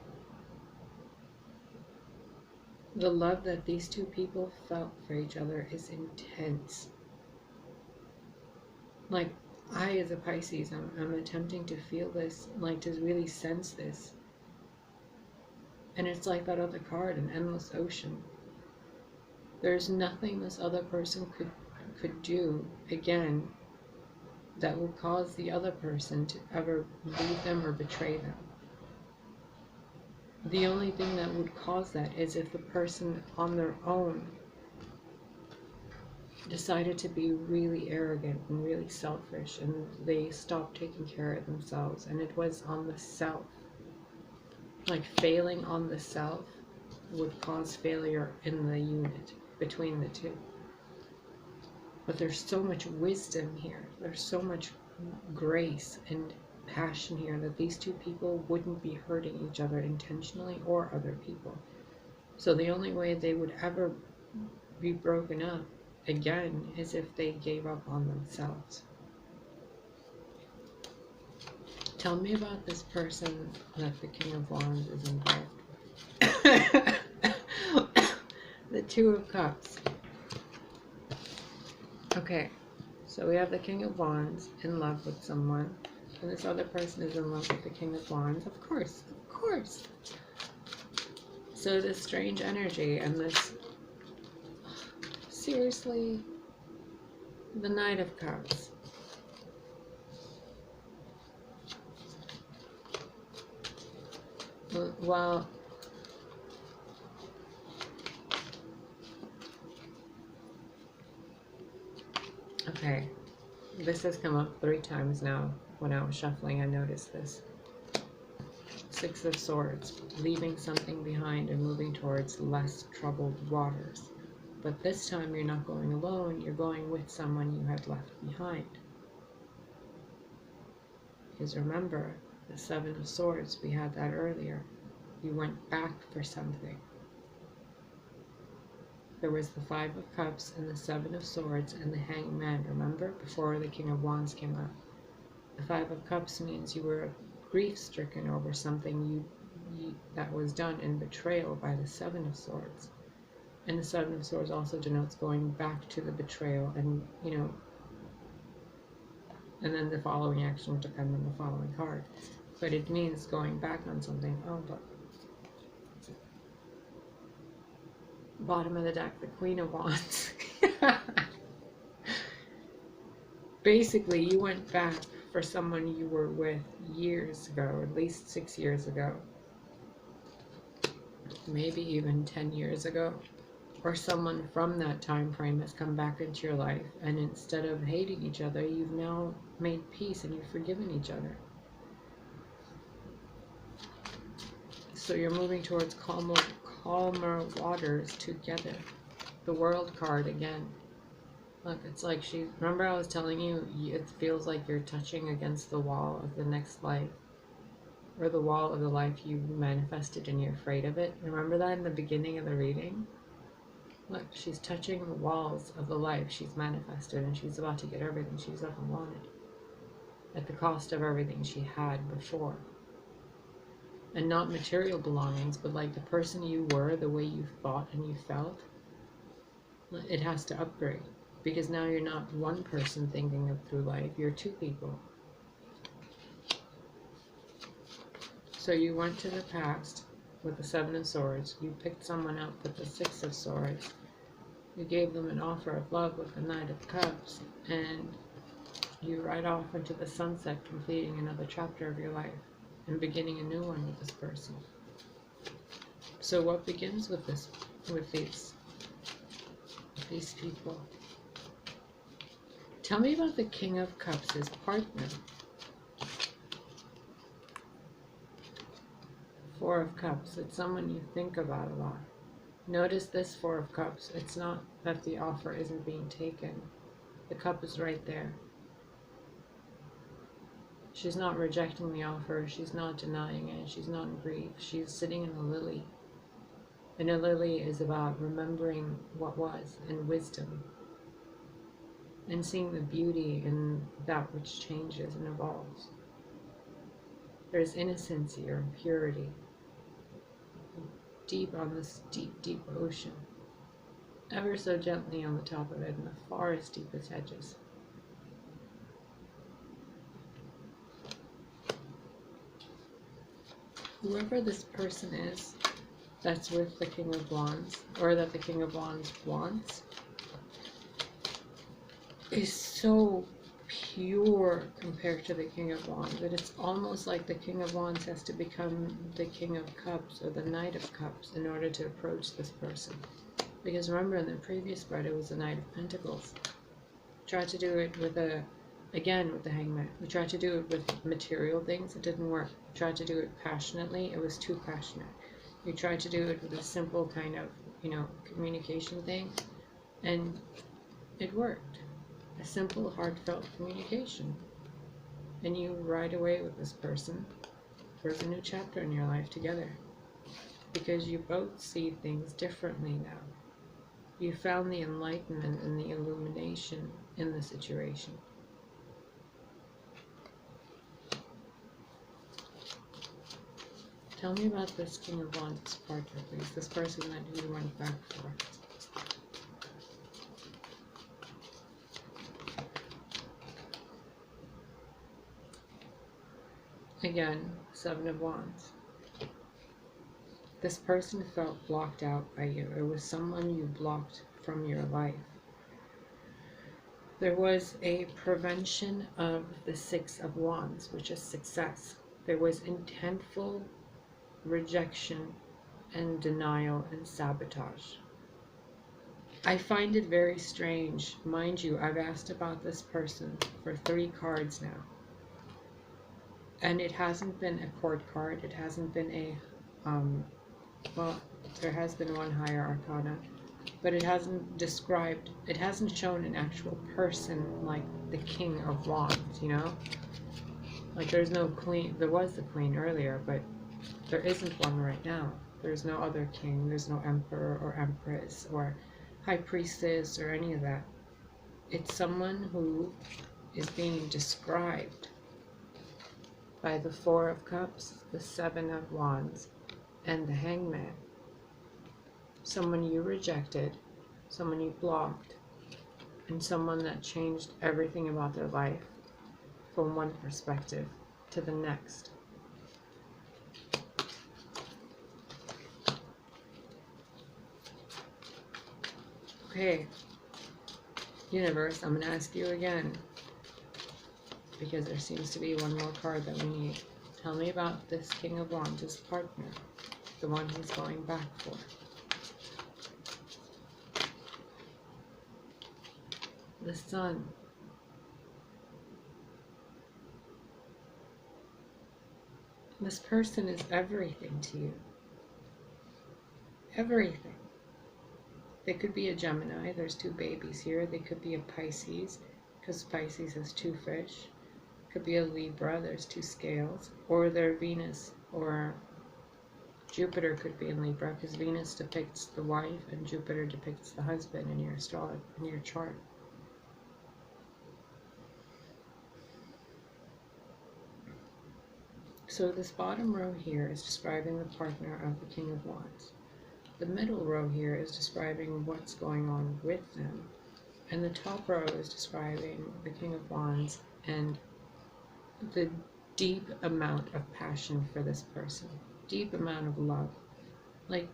The love that these two people felt for each other is intense. Like, I, as a Pisces, I'm attempting to feel this, like to really sense this. And it's like that other card, an endless ocean. There's nothing this other person could do, again, that will cause the other person to ever leave them or betray them. The only thing that would cause that is if the person on their own decided to be really arrogant and really selfish, and they stopped taking care of themselves, and it was on the self. Like, failing on the self would cause failure in the unit between the two. But there's so much wisdom here. There's so much grace and passion here that these two people wouldn't be hurting each other intentionally or other people. So the only way they would ever be broken up again is if they gave up on themselves. Tell me about this person that the King of Wands is involved with. The Two of Cups. Okay, so we have the King of Wands in love with someone, and this other person is in love with the King of Wands. Of course, of course. So this strange energy and this, seriously, the Knight of Cups. Well, okay, this has come up 3 times now. When I was shuffling, I noticed this. Six of Swords, leaving something behind and moving towards less troubled waters. But this time you're not going alone, you're going with someone you had left behind. Because remember, the Seven of Swords, we had that earlier. You went back for something. There was the Five of Cups and the Seven of Swords and the Hanged Man, remember? Before the King of Wands came up. The Five of Cups means you were grief-stricken over something that was done in betrayal by the Seven of Swords. And the Seven of Swords also denotes going back to the betrayal and, you know, and then the following action would depend on the following card. But it means going back on something. Oh, but bottom of the deck, the Queen of Wands. Basically, you went back for someone you were with years ago, at least 6 years ago. maybe even 10 years ago, or someone from that time frame has come back into your life, and instead of hating each other, you've now made peace and you've forgiven each other. So you're moving towards calmer waters together. The World card again. Look, it's like remember I was telling you, it feels like you're touching against the wall of the next life, or the wall of the life you manifested and you're afraid of it. Remember that in the beginning of the reading? Look, she's touching the walls of the life she's manifested, and she's about to get everything she's ever wanted at the cost of everything she had before. And not material belongings, but like the person you were, the way you thought and you felt, it has to upgrade. Because now you're not one person thinking of through life, you're two people. So you went to the past with the Seven of Swords, you picked someone up with the Six of Swords, you gave them an offer of love with the Knight of Cups, and you ride off into the sunset, completing another chapter of your life and beginning a new one with this person. So what begins with these people? Tell me about the King of Cups, his partner. Four of Cups, it's someone you think about a lot. Notice this Four of Cups, it's not that the offer isn't being taken. The cup is right there. She's not rejecting the offer, she's not denying it, she's not in grief, she's sitting in a lily. And a lily is about remembering what was and wisdom, and seeing the beauty in that which changes and evolves. There's innocence here and purity, deep on this deep ocean, ever so gently on the top of it, and the forest deepest edges. Whoever this person is that's with the King of Wands, or that the King of Wands wants, is so pure compared to the King of Wands that it's almost like the King of Wands has to become the King of Cups or the Knight of Cups in order to approach this person. Because remember, in the previous spread it was the Knight of Pentacles. Tried to do it with the Hangman. We tried to do it with material things, it didn't work. We tried to do it passionately, it was too passionate. We tried to do it with a simple kind of, communication thing, and it worked. A simple, heartfelt communication. And you ride away with this person towards a new chapter in your life together. Because you both see things differently now. You found the enlightenment and the illumination in the situation. Tell me about this King of Wands partner, please. This person that you went back for. Again, Seven of Wands. This person felt blocked out by you. It was someone you blocked from your life. There was a prevention of the Six of Wands, which is success. There was intentful rejection and denial and sabotage. I find it very strange. Mind you, I've asked about this person for 3 cards now. And it hasn't been a court card. It hasn't been a, well, there has been one higher arcana. But it hasn't shown an actual person like the King of Wands, Like there's no queen. There was the queen earlier, but there isn't one right now. There's no other king, there's no emperor or empress or high priestess or any of that. It's someone who is being described by the Four of Cups, the Seven of Wands, and the Hangman. Someone you rejected, someone you blocked, and someone that changed everything about their life from one perspective to the next. Okay, universe, I'm going to ask you again, because there seems to be one more card that we need. Tell me about this King of Wands, his partner. the one he's going back for. The Sun. This person is everything to you. Everything. They could be a Gemini. There's 2 babies here. They could be a Pisces, because Pisces has 2 fish. Could be a Libra. There's 2 scales. Or their Venus or Jupiter could be in Libra, because Venus depicts the wife and Jupiter depicts the husband in your in your chart. So this bottom row here is describing the partner of the King of Wands. The middle row here is describing what's going on with them. And the top row is describing the King of Wands and the deep amount of passion for this person. Deep amount of love. Like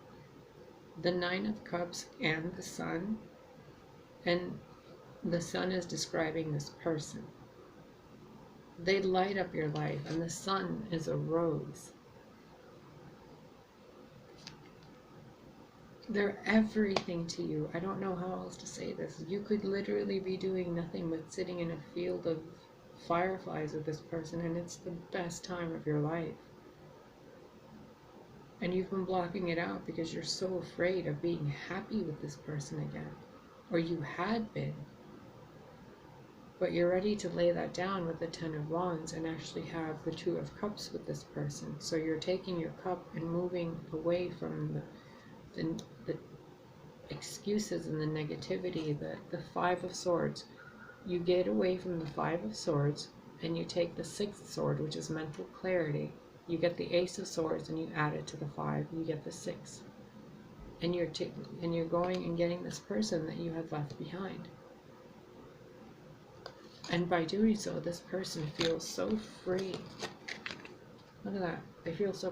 the 9 of Cups and the Sun. And the Sun is describing this person. They light up your life, and the Sun is a rose. They're everything to you. I don't know how else to say this. You could literally be doing nothing but sitting in a field of fireflies with this person, and it's the best time of your life. And you've been blocking it out because you're so afraid of being happy with this person again. Or you had been. But you're ready to lay that down with the 10 of Wands and actually have the 2 of Cups with this person. So you're taking your cup and moving away from the excuses and the negativity, the 5 of Swords. You get away from the 5 of Swords and you take the 6th sword, which is mental clarity. You get the Ace of Swords and you add it to the 5. You get the 6. And you're going and getting this person that you had left behind. And by doing so, this person feels so free. Look at that. They feel so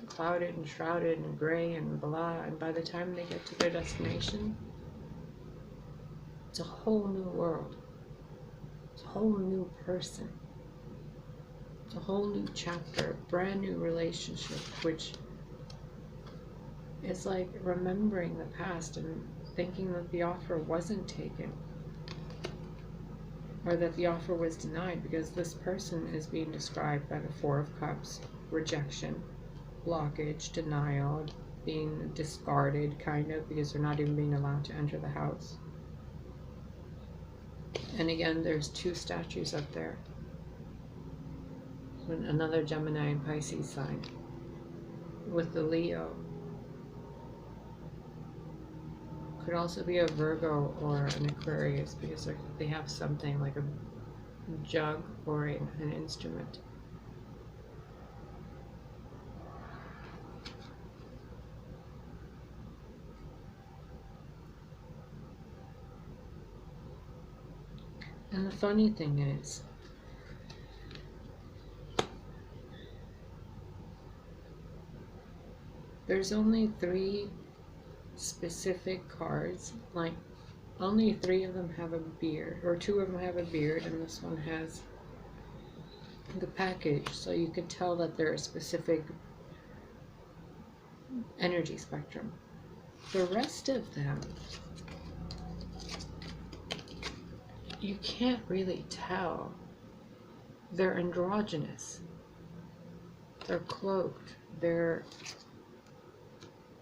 clouded and shrouded and gray and blah. And by the time they get to their destination, it's a whole new world. It's a whole new person. It's a whole new chapter, a brand new relationship, which is like remembering the past and thinking that the offer wasn't taken. Or that the offer was denied, because this person is being described by the 4 of Cups, rejection, blockage, denial, being discarded, kind of, because they're not even being allowed to enter the house. And again, there's 2 statues up there. Another Gemini and Pisces sign. With the Leo. Could also be a Virgo or an Aquarius, because they have something like a jug or an instrument. And the funny thing is, there's only 3 specific cards, like only 3 of them have a beard, or 2 of them have a beard, and this one has the package, so you could tell that they're a specific energy spectrum. The rest of them, you can't really tell. They're androgynous. They're cloaked. They're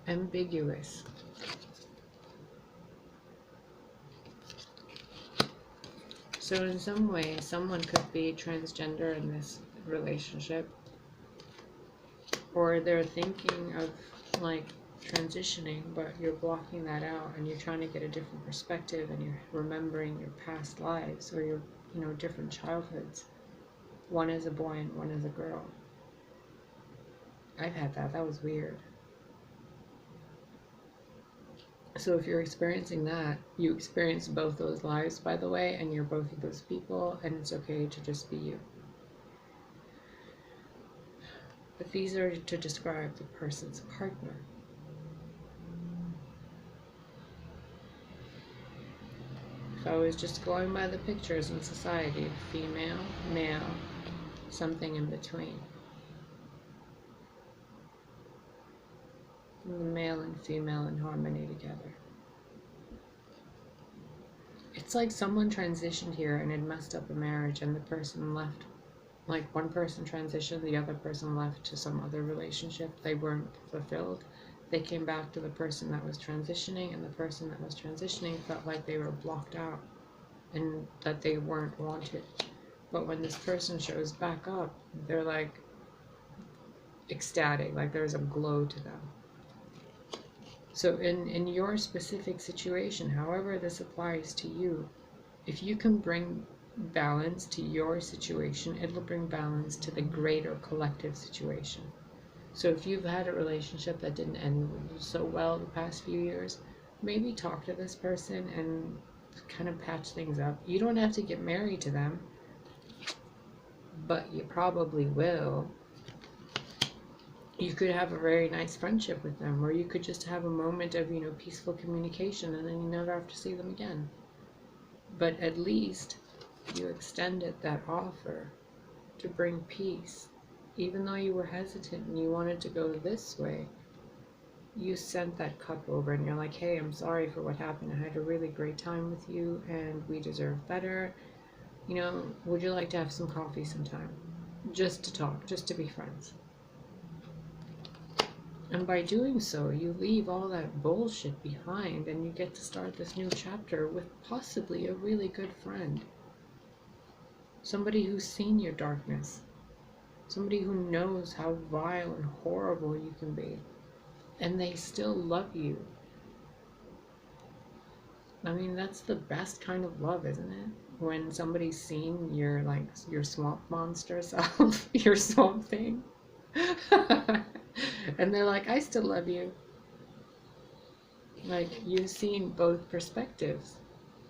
ambiguous. So in some way, someone could be transgender in this relationship, or they're thinking of like transitioning, but you're blocking that out and you're trying to get a different perspective, and you're remembering your past lives or your, different childhoods. One is a boy and one is a girl. I've had that. That was weird. So if you're experiencing that, you experience both those lives, by the way, and you're both of those people, and it's okay to just be you. But these are to describe the person's partner. If I was just going by the pictures in society, female, male, something in between. the male and female in harmony together. It's like someone transitioned here and had messed up a marriage, and the person left. Like one person transitioned, the other person left to some other relationship. They weren't fulfilled. They came back to the person that was transitioning, and the person that was transitioning felt like they were blocked out and that they weren't wanted. But when this person shows back up, they're like ecstatic, like there's a glow to them. So in your specific situation, however this applies to you, if you can bring balance to your situation, it'll bring balance to the greater collective situation. So if you've had a relationship that didn't end so well the past few years, maybe talk to this person and kind of patch things up. You don't have to get married to them, but you probably will. You could have a very nice friendship with them, or you could just have a moment of, peaceful communication, and then you never have to see them again. But at least you extended that offer to bring peace. Even though you were hesitant and you wanted to go this way, you sent that cup over and you're like, hey, I'm sorry for what happened. I had a really great time with you and we deserve better. Would you like to have some coffee sometime? Just to talk, just to be friends. And by doing so, you leave all that bullshit behind and you get to start this new chapter with possibly a really good friend. Somebody who's seen your darkness. Somebody who knows how vile and horrible you can be. And they still love you. I mean, that's the best kind of love, isn't it? When somebody's seen your swamp monster self, your swamp thing. And they're like, I still love you. Like, you've seen both perspectives.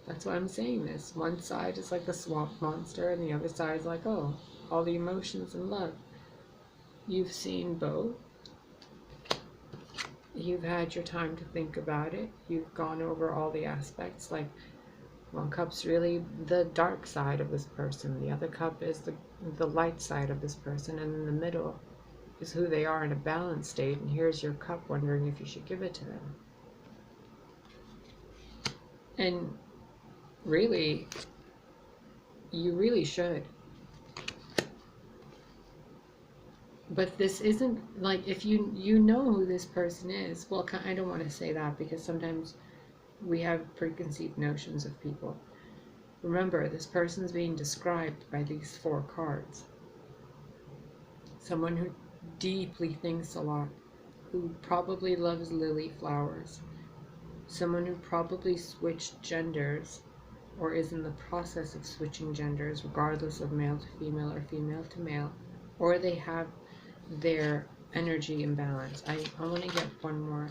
That's why I'm saying this. One side is like the swamp monster, and the other side is like, oh, all the emotions and love. You've seen both. You've had your time to think about it. You've gone over all the aspects. Like, one cup's really the dark side of this person. The other cup is the light side of this person. And in the middle is who they are in a balanced state. And here's your cup wondering if you should give it to them. And really, you really should. But this isn't like, if you know who this person is. Well, I don't want to say that because sometimes we have preconceived notions of people. Remember, this person's being described by these 4 cards. Someone who deeply thinks a lot, who probably loves lily flowers, someone who probably switched genders or is in the process of switching genders, regardless of male to female or female to male, or they have their energy imbalance. I want to get one more.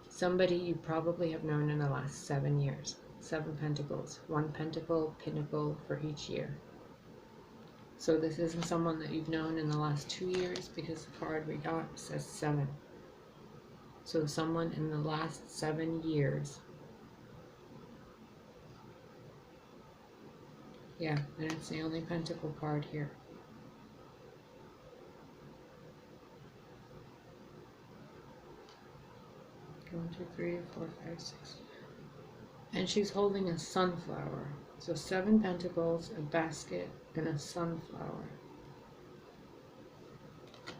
Somebody you probably have known in the last 7 years. 7 pentacles. 1 pentacle, pinnacle for each year. So this isn't someone that you've known in the last 2 years, because the card we got says 7. So someone in the last 7 years. Yeah, and it's the only pentacle card here. One, two, three, four, five, six. And she's holding a sunflower. So 7 pentacles, a basket, and a sunflower.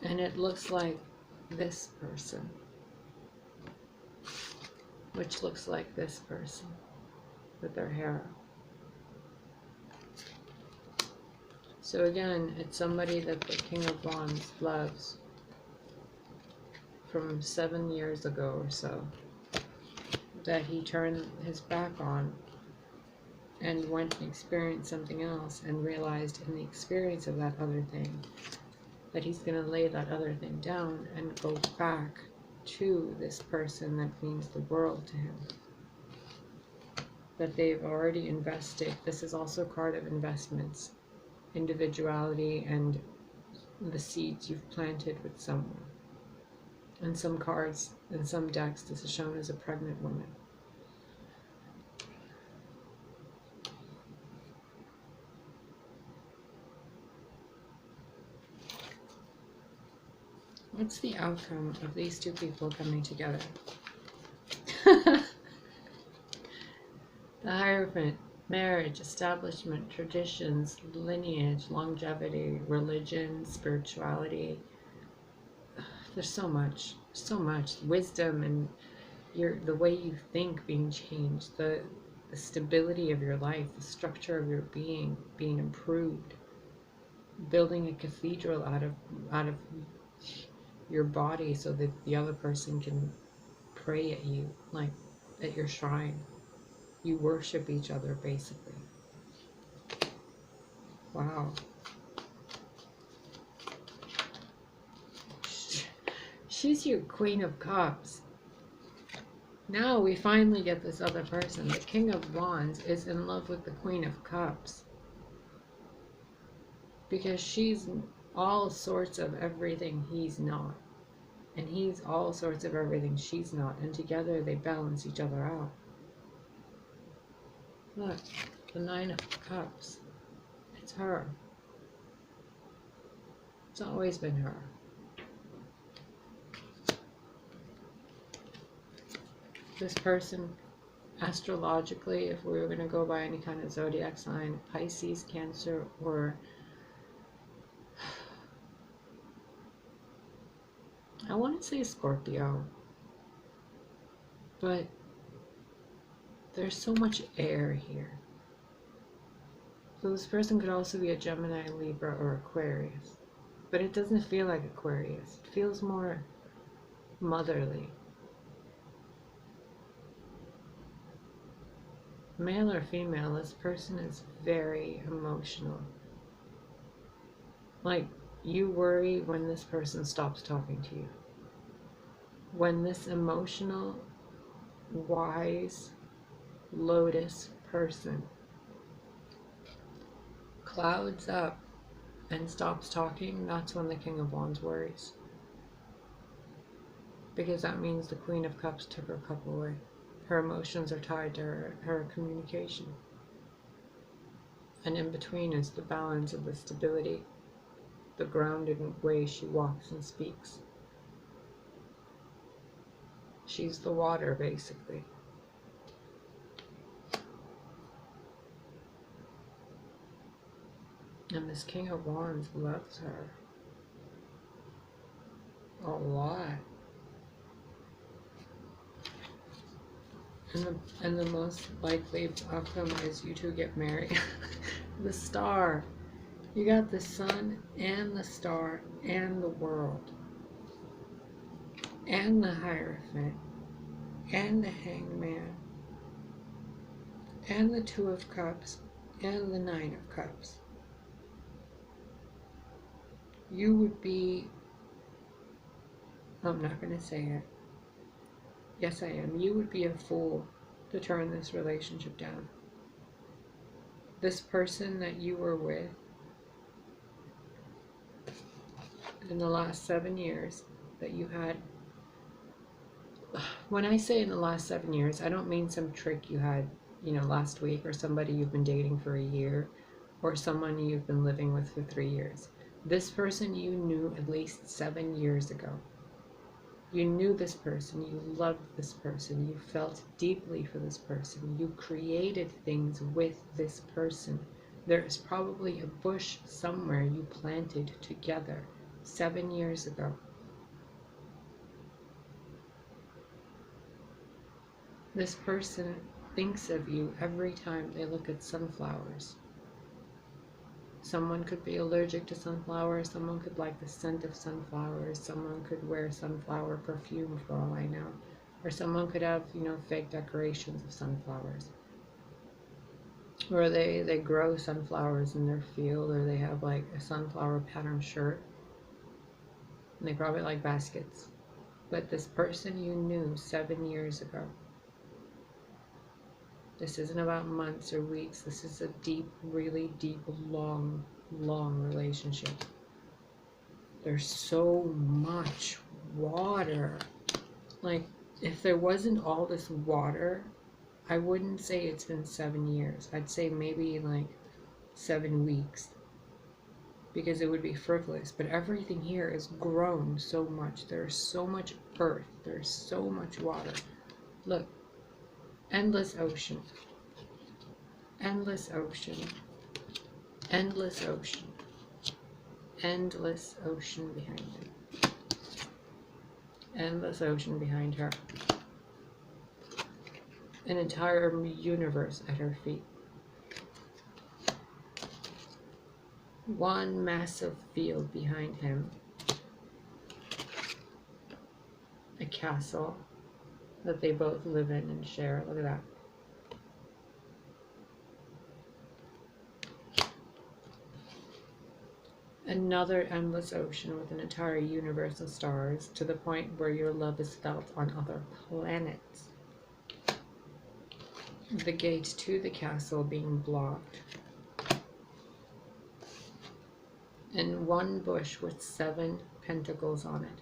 And it looks like this person. Which looks like this person with their hair up. So again, it's somebody that the King of Wands loves from 7 years ago or so, that he turned his back on and went and experienced something else and realized in the experience of that other thing that he's going to lay that other thing down and go back to this person that means the world to him, that they've already invested. This is also a card of investments, individuality, and the seeds you've planted with someone. In some cards, in some decks, this is shown as a pregnant woman. What's the outcome of these two people coming together? The Hierophant, marriage, establishment, traditions, lineage, longevity, religion, spirituality. There's so much, wisdom, and the way you think being changed, the stability of your life, the structure of your being being improved, building a cathedral out of your body so that the other person can pray at you, like at your shrine. You worship each other, basically. Wow. She's your Queen of Cups. Now we finally get this other person. The King of Wands is in love with the Queen of Cups. Because she's all sorts of everything he's not. And he's all sorts of everything she's not. And together they balance each other out. Look, the Nine of Cups. It's her. It's always been her. This person, astrologically, if we were going to go by any kind of zodiac sign, Pisces, Cancer, or I want to say Scorpio, but there's so much air here. So this person could also be a Gemini, Libra, or Aquarius, but it doesn't feel like Aquarius. It feels more motherly. Male or female, this person is very emotional. Like, you worry when this person stops talking to you. When this emotional, wise, lotus person clouds up and stops talking, that's when the King of Wands worries. Because that means the Queen of Cups took her cup away. Her emotions are tied to her communication. And in between is the balance of the stability, the grounded way she walks and speaks. She's the water, basically. And this King of Wands loves her a lot. And the most likely outcome is you two get married. The star. You got the sun and the star and the world. And the Hierophant. And the Hangman. And the Two of Cups. And the Nine of Cups. You would be... I'm not going to say it. Yes, I am. You would be a fool to turn this relationship down. This person that you were with in the last 7 years that you had. When I say in the last 7 years, I don't mean some trick you had, last week, or somebody you've been dating for a year, or someone you've been living with for 3 years. This person you knew at least 7 years ago. You knew this person, you loved this person, you felt deeply for this person, you created things with this person. There is probably a bush somewhere you planted together 7 years ago. This person thinks of you every time they look at sunflowers. Someone could be allergic to sunflowers, someone could like the scent of sunflowers, someone could wear sunflower perfume for all I know, or someone could have, fake decorations of sunflowers. Or they grow sunflowers in their field, or they have like a sunflower pattern shirt, and they probably like baskets. But this person you knew 7 years ago. This isn't about months or weeks. This is a deep, really deep, long relationship. There's so much water. Like, if there wasn't all this water, I wouldn't say it's been 7 years. I'd say maybe like 7 weeks. because it would be frivolous. But everything here is grown so much. There's so much earth. There's so much water. Look, endless ocean. Endless ocean. Endless ocean. Endless ocean behind him. Endless ocean behind her. An entire universe at her feet. One massive field behind him. A castle that they both live in and share. Look at that. Another endless ocean with an entire universe of stars, to the point where your love is felt on other planets. The gate to the castle being blocked. And one bush with 7 pentacles on it.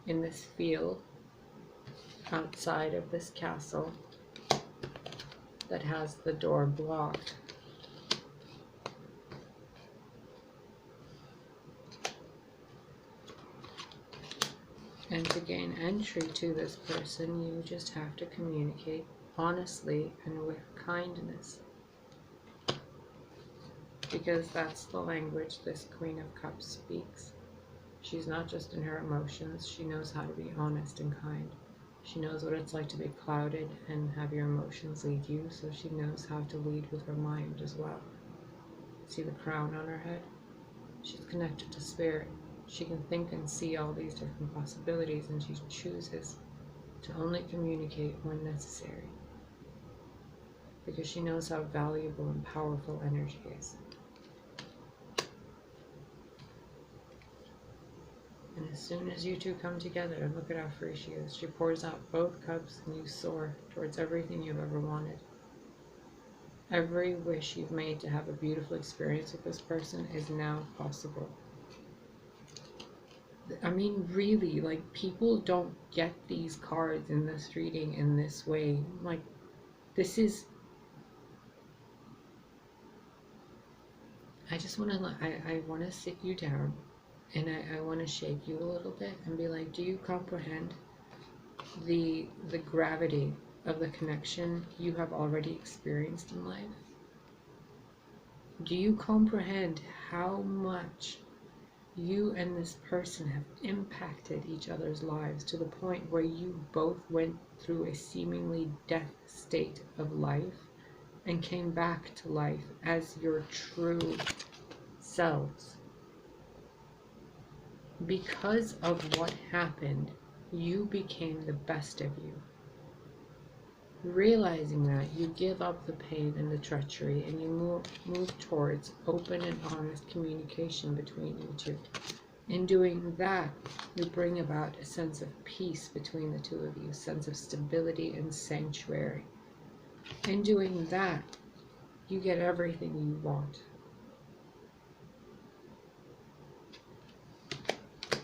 In this field, outside of this castle, that has the door blocked. And to gain entry to this person, you just have to communicate honestly and with kindness. Because that's the language this Queen of Cups speaks. She's not just in her emotions, she knows how to be honest and kind. She knows what it's like to be clouded and have your emotions lead you, so she knows how to lead with her mind as well. See the crown on her head? She's connected to spirit. She can think and see all these different possibilities, and she chooses to only communicate when necessary. Because she knows how valuable and powerful energy is. And as soon as you two come together, look at how free she is. She pours out both cups and you soar towards everything you've ever wanted. Every wish you've made to have a beautiful experience with this person is now possible. I mean, really, like, people don't get these cards in this reading in this way. Like, this is... I just want to, I want to sit you down and I want to shake you a little bit and be like, do you comprehend the gravity of the connection you have already experienced in life? Do you comprehend how much you and this person have impacted each other's lives to the point where you both went through a seemingly death state of life and came back to life as your true selves? Because of what happened, you became the best of you. Realizing that, you give up the pain and the treachery, and you move towards open and honest communication between you two. In doing that, you bring about a sense of peace between the two of you, a sense of stability and sanctuary. In doing that, you get everything you want.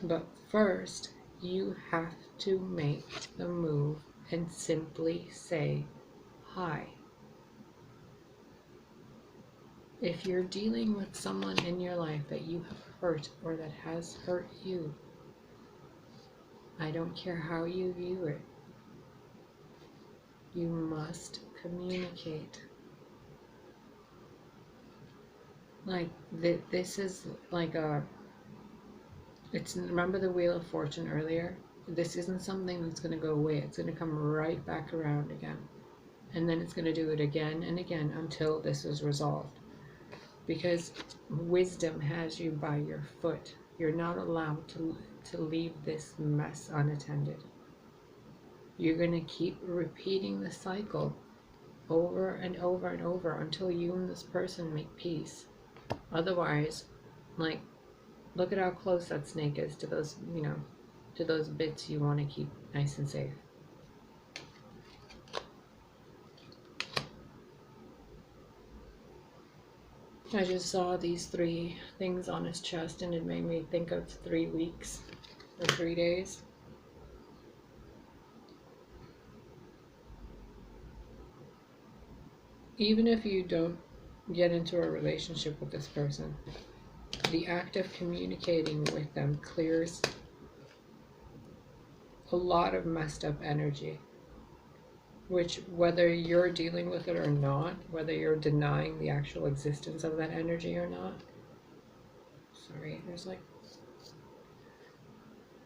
But first, you have to make the move and simply say hi. If you're dealing with someone in your life that you have hurt or that has hurt you, I don't care how you view it, you must communicate. Like, this is like remember the Wheel of Fortune earlier? This isn't something that's going to go away. It's going to come right back around again. And then it's going to do it again and again until this is resolved. Because wisdom has you by your foot. You're not allowed to leave this mess unattended. You're going to keep repeating the cycle over and over and over until you and this person make peace. Otherwise, like, look at how close that snake is to those, to those bits you want to keep nice and safe. I just saw these 3 things on his chest and it made me think of 3 weeks or 3 days. Even if you don't get into a relationship with this person, the act of communicating with them clears a lot of messed up energy, which, whether you're dealing with it or not, whether you're denying the actual existence of that energy or not, sorry, there's like,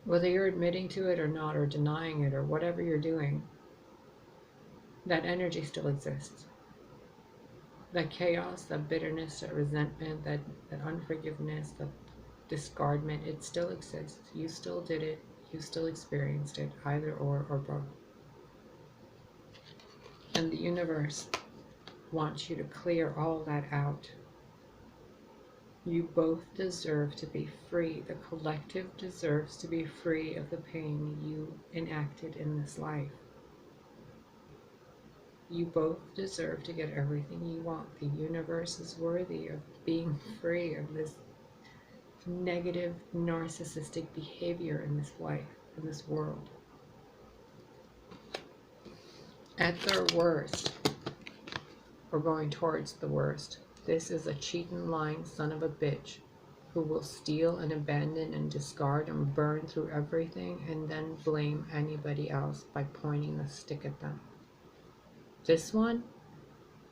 whether you're admitting to it or not, or denying it, or whatever you're doing, that energy still exists. That chaos, that bitterness, that resentment, that unforgiveness, that discardment, it still exists. You still did it. You still experienced it, either or both. And the universe wants you to clear all that out. You both deserve to be free. The collective deserves to be free of the pain you enacted in this life. You both deserve to get everything you want. The universe is worthy of being free of this negative, narcissistic behavior in this life, in this world. At their worst, or going towards the worst, this is a cheating, lying son of a bitch who will steal and abandon and discard and burn through everything and then blame anybody else by pointing the stick at them. This one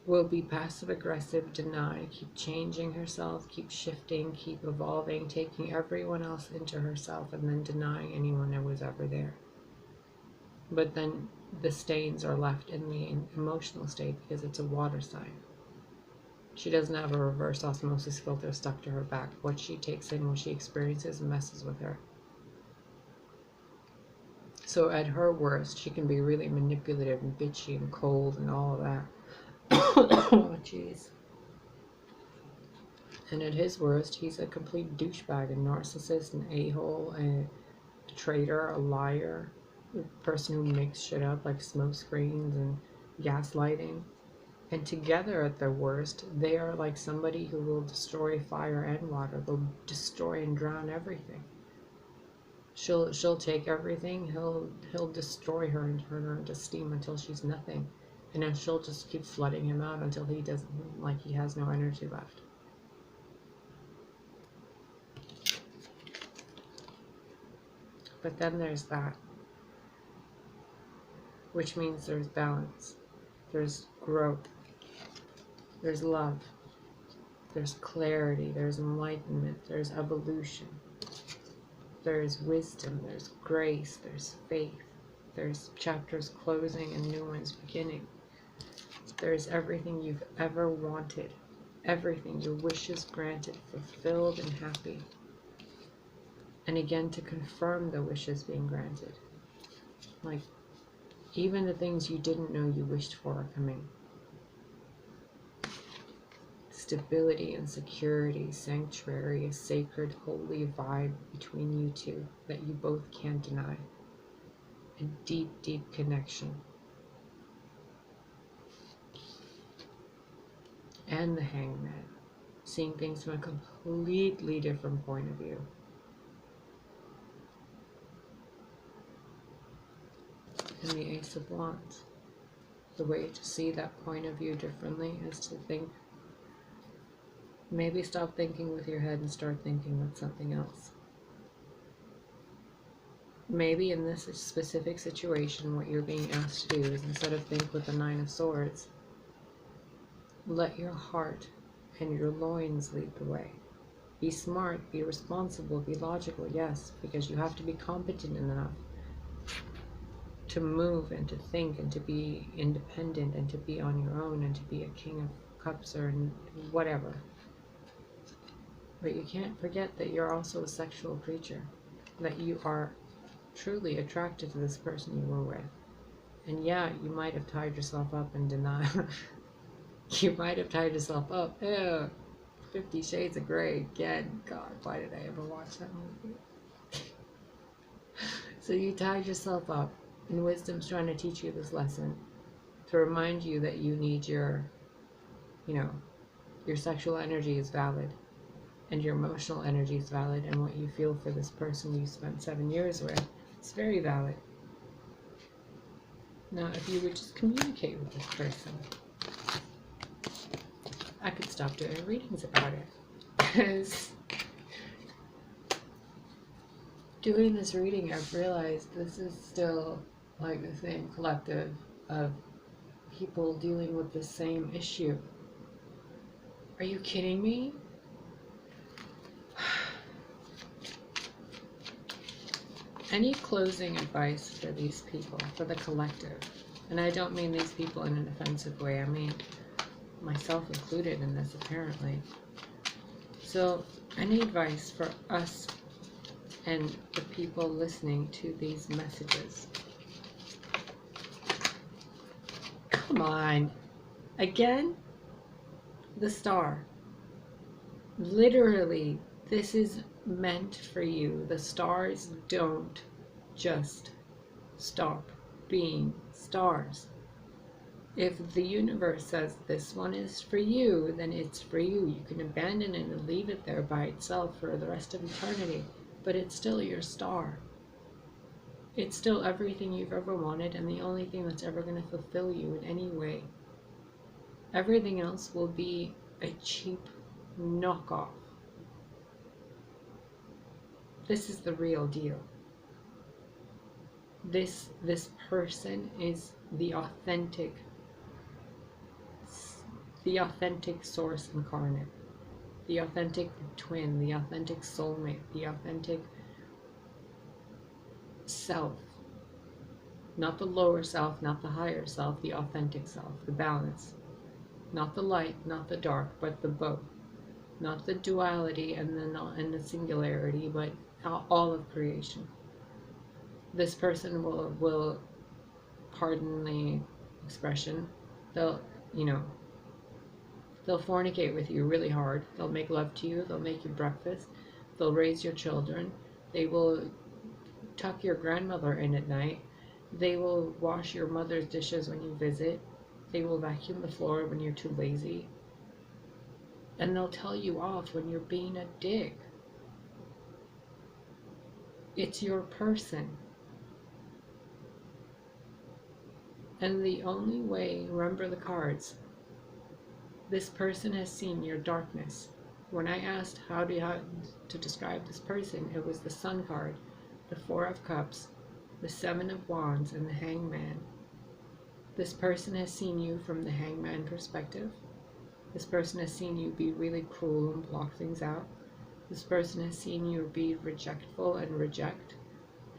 will be passive-aggressive, deny, keep changing herself, keep shifting, keep evolving, taking everyone else into herself and then denying anyone that was ever there. But then the stains are left in the emotional state because it's a water sign. She doesn't have a reverse osmosis filter stuck to her back. What she takes in, what she experiences, messes with her. So at her worst, she can be really manipulative and bitchy and cold and all of that. Oh, jeez. And at his worst, he's a complete douchebag, a narcissist, an a-hole, a traitor, a liar, a person who makes shit up like smoke screens and gaslighting. And together at their worst, they are like somebody who will destroy fire and water. They'll destroy and drown everything. She'll take everything. He'll destroy her and turn her into steam until she's nothing. And then she'll just keep flooding him out until he doesn't, like, he has no energy left. But then there's that, which means there's balance, there's growth, there's love, there's clarity, there's enlightenment, there's evolution, there's wisdom, there's grace, there's faith, there's chapters closing and new ones beginning. There's everything you've ever wanted, everything, your wishes granted, fulfilled and happy. And again, to confirm the wishes being granted. Like, even the things you didn't know you wished for are coming. Stability and security, sanctuary, a sacred, holy vibe between you two that you both can't deny. A deep, deep connection. And the Hangman, seeing things from a completely different point of view. And the Ace of Wands. The way to see that point of view differently is to think, maybe stop thinking with your head and start thinking with something else. Maybe in this specific situation, what you're being asked to do is, instead of think with the Nine of Swords, let your heart and your loins lead the way. Be smart, be responsible, be logical, yes, because you have to be competent enough to move and to think and to be independent and to be on your own and to be a King of Cups or whatever. But you can't forget that you're also a sexual creature, that you are truly attracted to this person you were with. And yeah, you might have tied yourself up in denial. You might have tied yourself up. Ew, 50 Shades of Grey again. God, why did I ever watch that movie? So you tied yourself up, and wisdom's trying to teach you this lesson to remind you that you need your sexual energy is valid, and your emotional energy is valid, and what you feel for this person you spent 7 years with is very valid. Now, if you would just communicate with this person, I could stop doing readings about it, because Doing this reading, I've realized this is still like the same collective of people dealing with the same issue. Are you kidding me? Any closing advice for these people, for the collective? And I don't mean these people in an offensive way. I mean myself included in this, apparently. So, any advice for us and the people listening to these messages? Come on. Again? The star. Literally, this is meant for you. The stars don't just stop being stars. If the universe says this one is for you, then it's for you. You can abandon it and leave it there by itself for the rest of eternity. But it's still your star. It's still everything you've ever wanted and the only thing that's ever going to fulfill you in any way. Everything else will be a cheap knockoff. This is the real deal. This person is the authentic source incarnate, the authentic twin, the authentic soulmate, the authentic self. Not the lower self, not the higher self, the authentic self, the balance. Not the light, not the dark, but the both. Not the duality and the singularity, but all of creation. This person will pardon the expression, they'll fornicate with you really hard. They'll make love to you, they'll make you breakfast, they'll raise your children, they will tuck your grandmother in at night, they will wash your mother's dishes when you visit, they will vacuum the floor when you're too lazy, and they'll tell you off when you're being a dick. It's your person. And the only way, remember the cards, this person has seen your darkness. When I asked how to describe this person, it was the Sun card, the Four of Cups, the Seven of Wands, and the Hangman. This person has seen you from the Hangman perspective. This person has seen you be really cruel and block things out. This person has seen you be rejectful and reject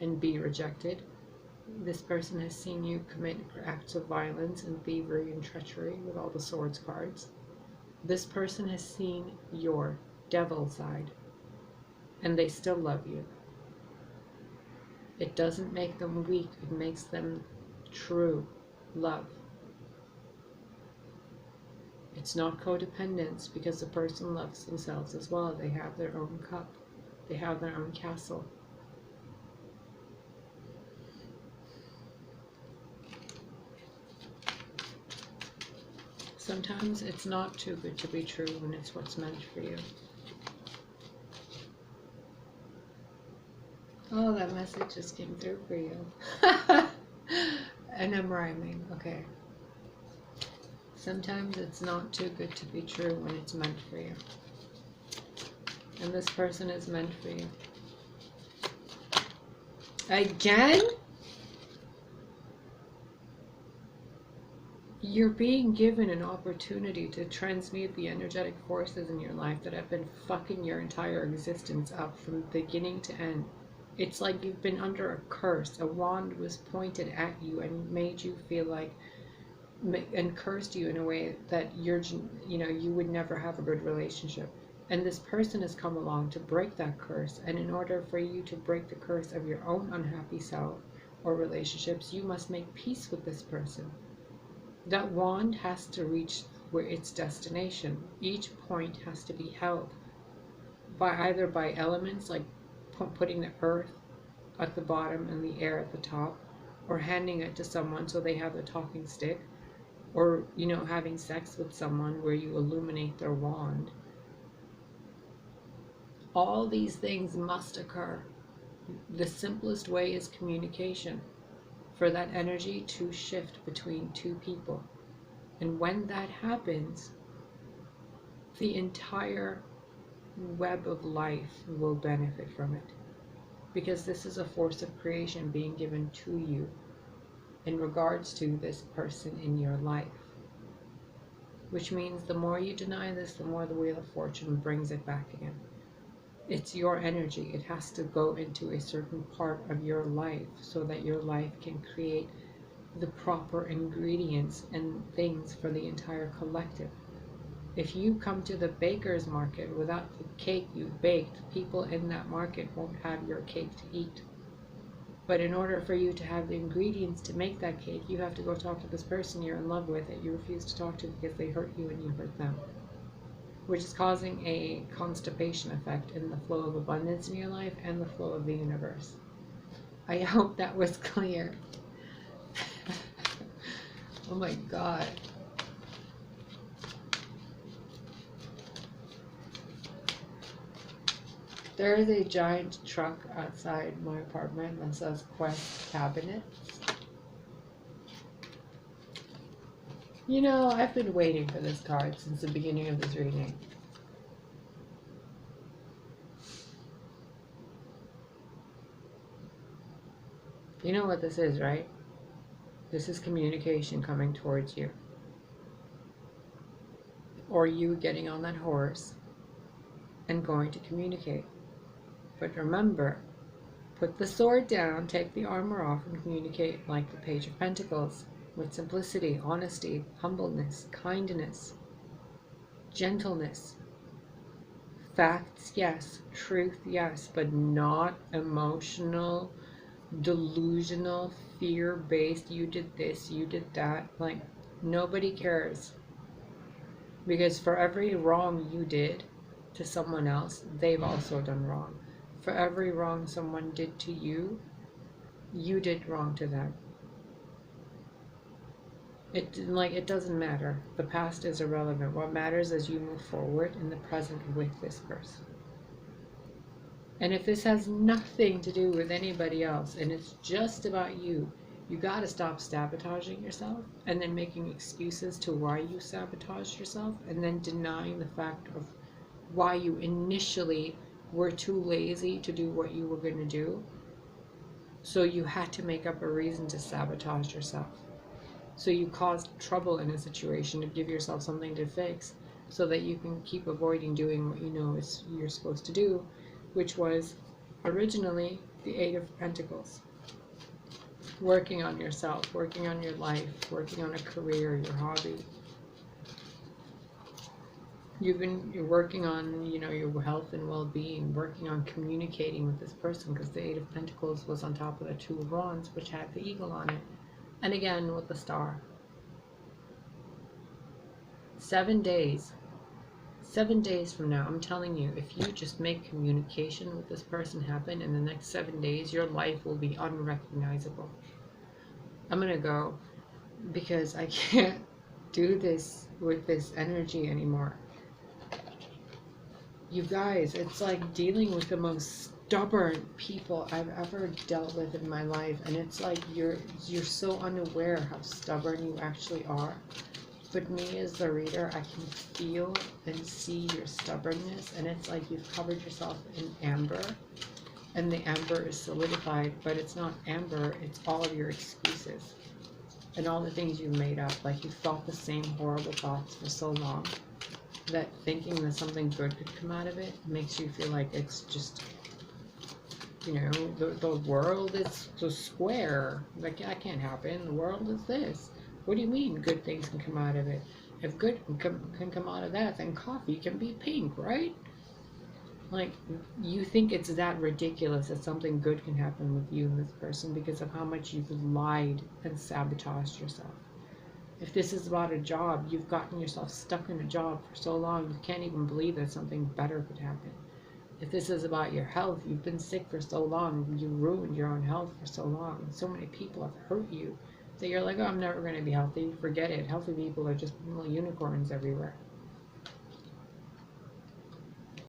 and be rejected. This person has seen you commit acts of violence and thievery and treachery with all the swords cards. This person has seen your devil side, and they still love you. It doesn't make them weak, it makes them true love. It's not codependence, because the person loves themselves as well. They have their own cup. They have their own castle. Sometimes it's not too good to be true when it's what's meant for you. Oh, that message just came through for you. And I'm rhyming. Okay. Sometimes it's not too good to be true when it's meant for you. And this person is meant for you. Again? You're being given an opportunity to transmute the energetic forces in your life that have been fucking your entire existence up from beginning to end. It's like you've been under a curse. A wand was pointed at you and made you feel like, and cursed you in a way that you would never have a good relationship. And this person has come along to break that curse. And in order for you to break the curse of your own unhappy self or relationships, you must make peace with this person. That wand has to reach its destination. Each point has to be held either by elements like putting the earth at the bottom and the air at the top, or handing it to someone so they have a talking stick, or having sex with someone where you illuminate their wand. All these things must occur. The simplest way is communication, for that energy to shift between two people. And when that happens, the entire web of life will benefit from it. because this is a force of creation being given to you in regards to this person in your life. Which means the more you deny this, the more the Wheel of Fortune brings it back again. It's your energy. It has to go into a certain part of your life so that your life can create the proper ingredients and things for the entire collective. If you come to the baker's market without the cake you baked, people in that market won't have your cake to eat. But in order for you to have the ingredients to make that cake, you have to go talk to this person you're in love with that you refuse to talk to because they hurt you and you hurt them. Which is causing a constipation effect in the flow of abundance in your life and the flow of the universe. I hope that was clear. Oh my God. There is a giant truck outside my apartment that says Quest Cabinets. You know, I've been waiting for this card since the beginning of this reading. You know what this is, right? This is communication coming towards you. Or you getting on that horse and going to communicate. But remember, put the sword down, take the armor off, and communicate like the Page of Pentacles, with simplicity, honesty, humbleness, kindness, gentleness. Facts, yes. Truth, yes. But not emotional, delusional, fear-based, you did this, you did that. Like, nobody cares. Because for every wrong you did to someone else, they've also done wrong. For every wrong someone did to you, you did wrong to them. It doesn't matter. The past is irrelevant. What matters is you move forward in the present with this person. And if this has nothing to do with anybody else and it's just about you, you got to stop sabotaging yourself and then making excuses to why you sabotaged yourself and then denying the fact of why you initially were too lazy to do what you were going to do. So you had to make up a reason to sabotage yourself. So you caused trouble in a situation to give yourself something to fix so that you can keep avoiding doing what you know you're supposed to do, which was originally the Eight of Pentacles. Working on yourself, working on your life, working on a career, your hobby. You're working on, your health and well-being, working on communicating with this person, because the Eight of Pentacles was on top of the Two of Wands, which had the eagle on it. And again with the star. 7 days. 7 days from now, I'm telling you, if you just make communication with this person happen in the next 7 days, your life will be unrecognizable. I'm gonna go because I can't do this with this energy anymore. You guys, it's like dealing with the most stubborn people I've ever dealt with in my life, and it's like you're so unaware how stubborn you actually are. But me as the reader, I can feel and see your stubbornness, and it's like you've covered yourself in amber, and the amber is solidified, but it's not amber, it's all of your excuses and all the things you've made up. Like, you've thought the same horrible thoughts for so long that thinking that something good could come out of it makes you feel like it's just, the world is so square. Like, that can't happen. The world is this. What do you mean good things can come out of it? If good can come out of that, then coffee can be pink, right? Like, you think it's that ridiculous that something good can happen with you and this person because of how much you've lied and sabotaged yourself. If this is about a job, you've gotten yourself stuck in a job for so long, you can't even believe that something better could happen. If this is about your health, you've been sick for so long, you ruined your own health for so long, and so many people have hurt you that you're like, oh, I'm never going to be healthy. Forget it. Healthy people are just little unicorns everywhere.